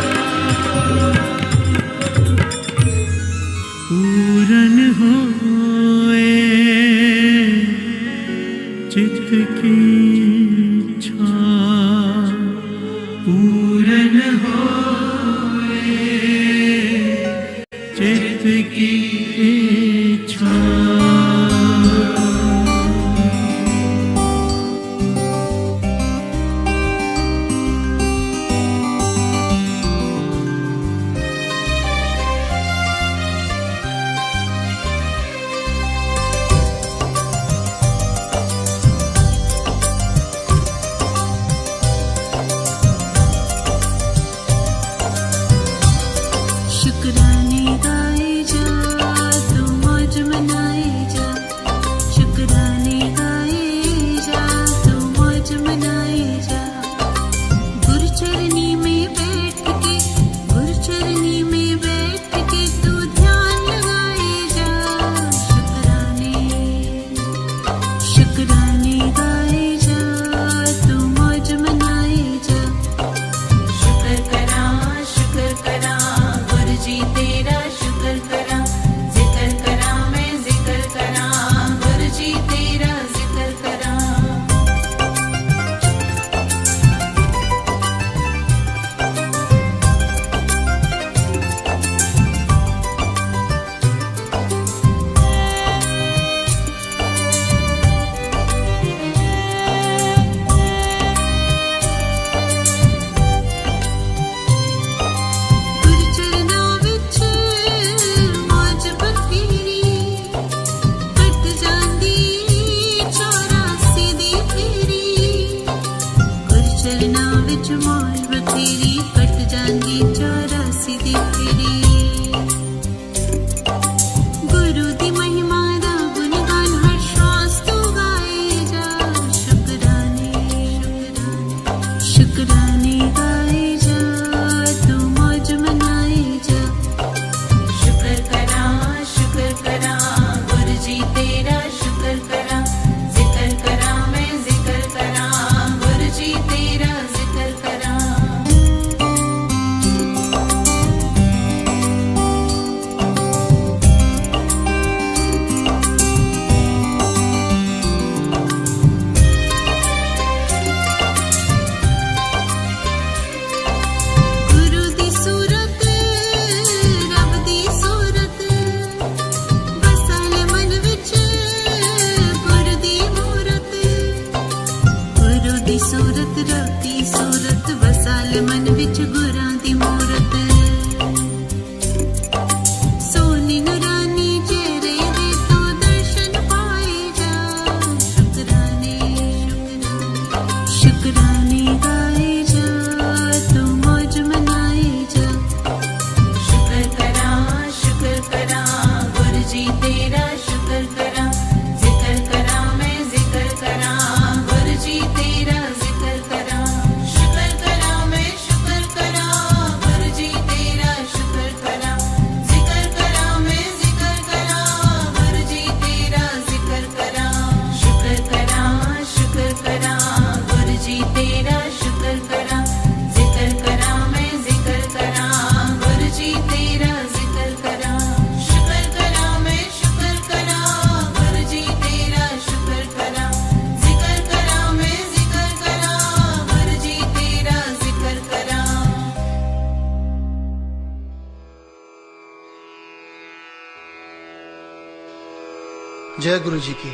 जय गुरु जी की।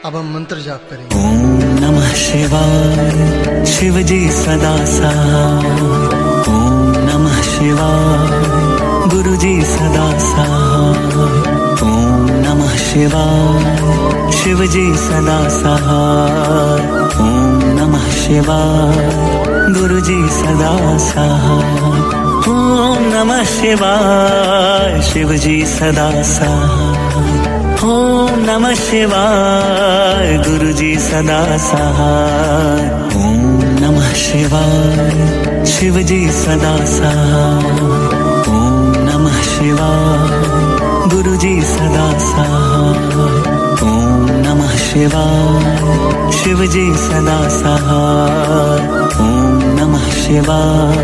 अब हम मंत्र जाप करेंगे। ओम नमः शिवाय, शिव जी सदा सहाय। ओम नमः शिवाय, गुरु जी सदा सहाय। ओम नमः शिवाय, शिव जी सदा सहाय। ओम नमः शिवाय, गुरु जी सदा सहाय। ओम नमः शिवाय, शिव जी सदा सहाय। ओम नमः शिवाय, गुरु जी सदा सहाय। ओम नमः शिवाय, शिव जी सदा सहाय। ओम नमः शिवाय, गुरु जी सदा सहाय। ओम नमः शिवाय, शिव जी सदा सहाय। ओम नमः शिवाय,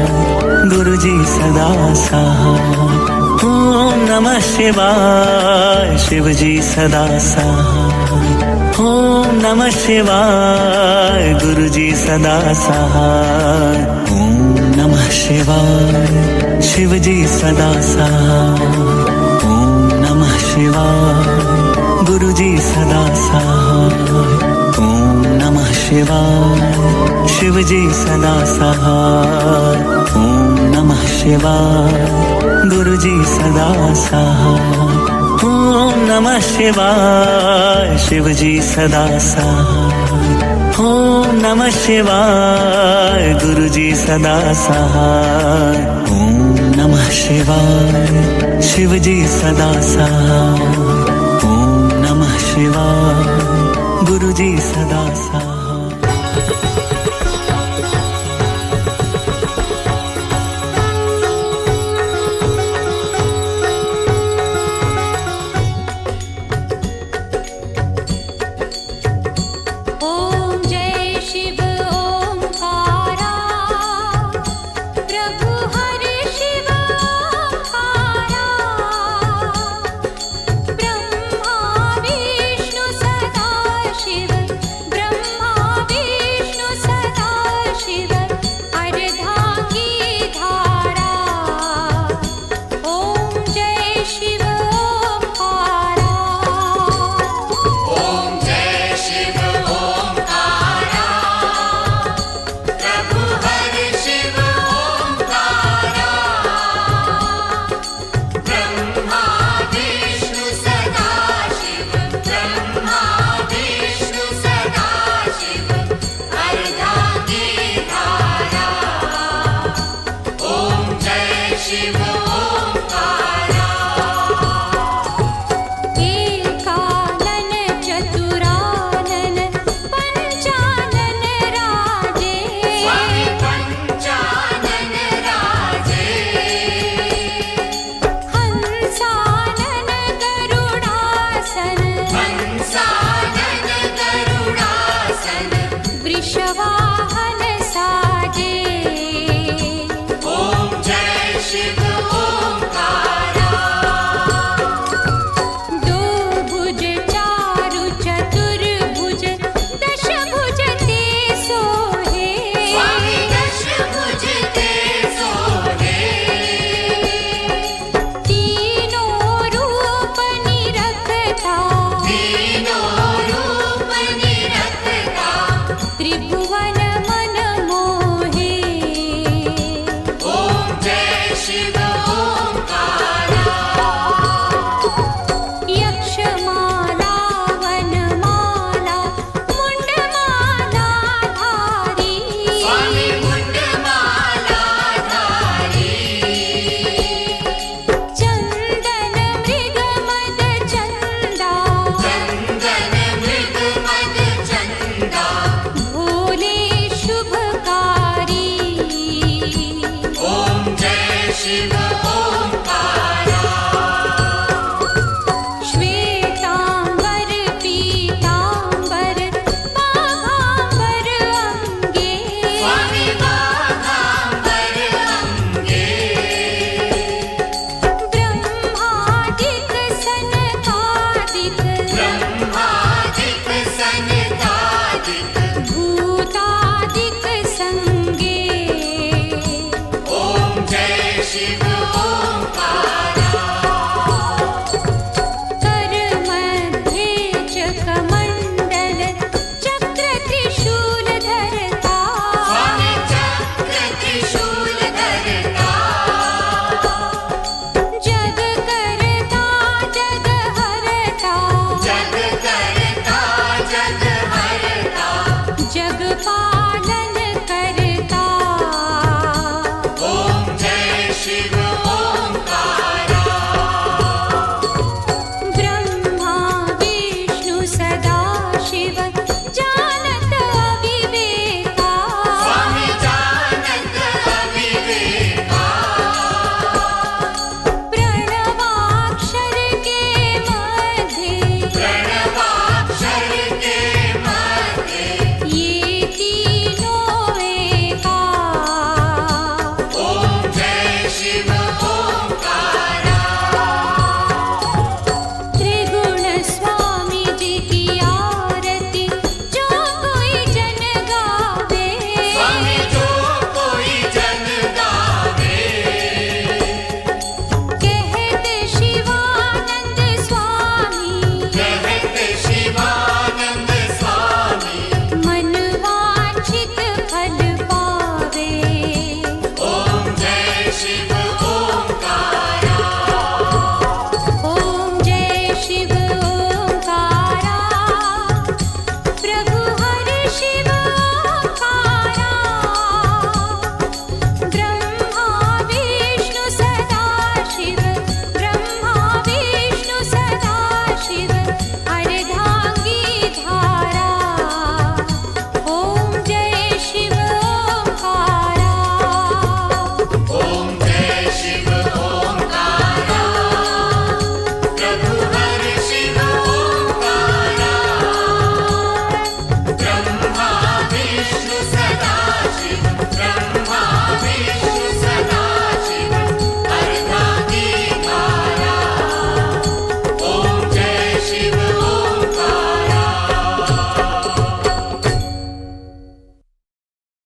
गुरु जी सदा सहाय। ओम नमः शिवाय, शिव जी सदा सहाय। ओम नमः शिवाय, गुरु जी सदा सहाय। ओम नमः शिवाय, शिव जी सदा सहाय। ओम नमः शिवाय, गुरु जी सदा सहाय। ओम नमः शिवाय, शिव जी सदा सहाय। ओम नमः शिवाय, गुरु जी सदा सहाय। ओम नमः शिवाय, शिव जी सदा सहाय। ओम नमः शिवाय, गुरु जी सदा सहाय। ओम नमः शिवाय, शिव जी सदा सहाय। ओम नमः शिवाय, गुरु जी सदा सहाय। शिव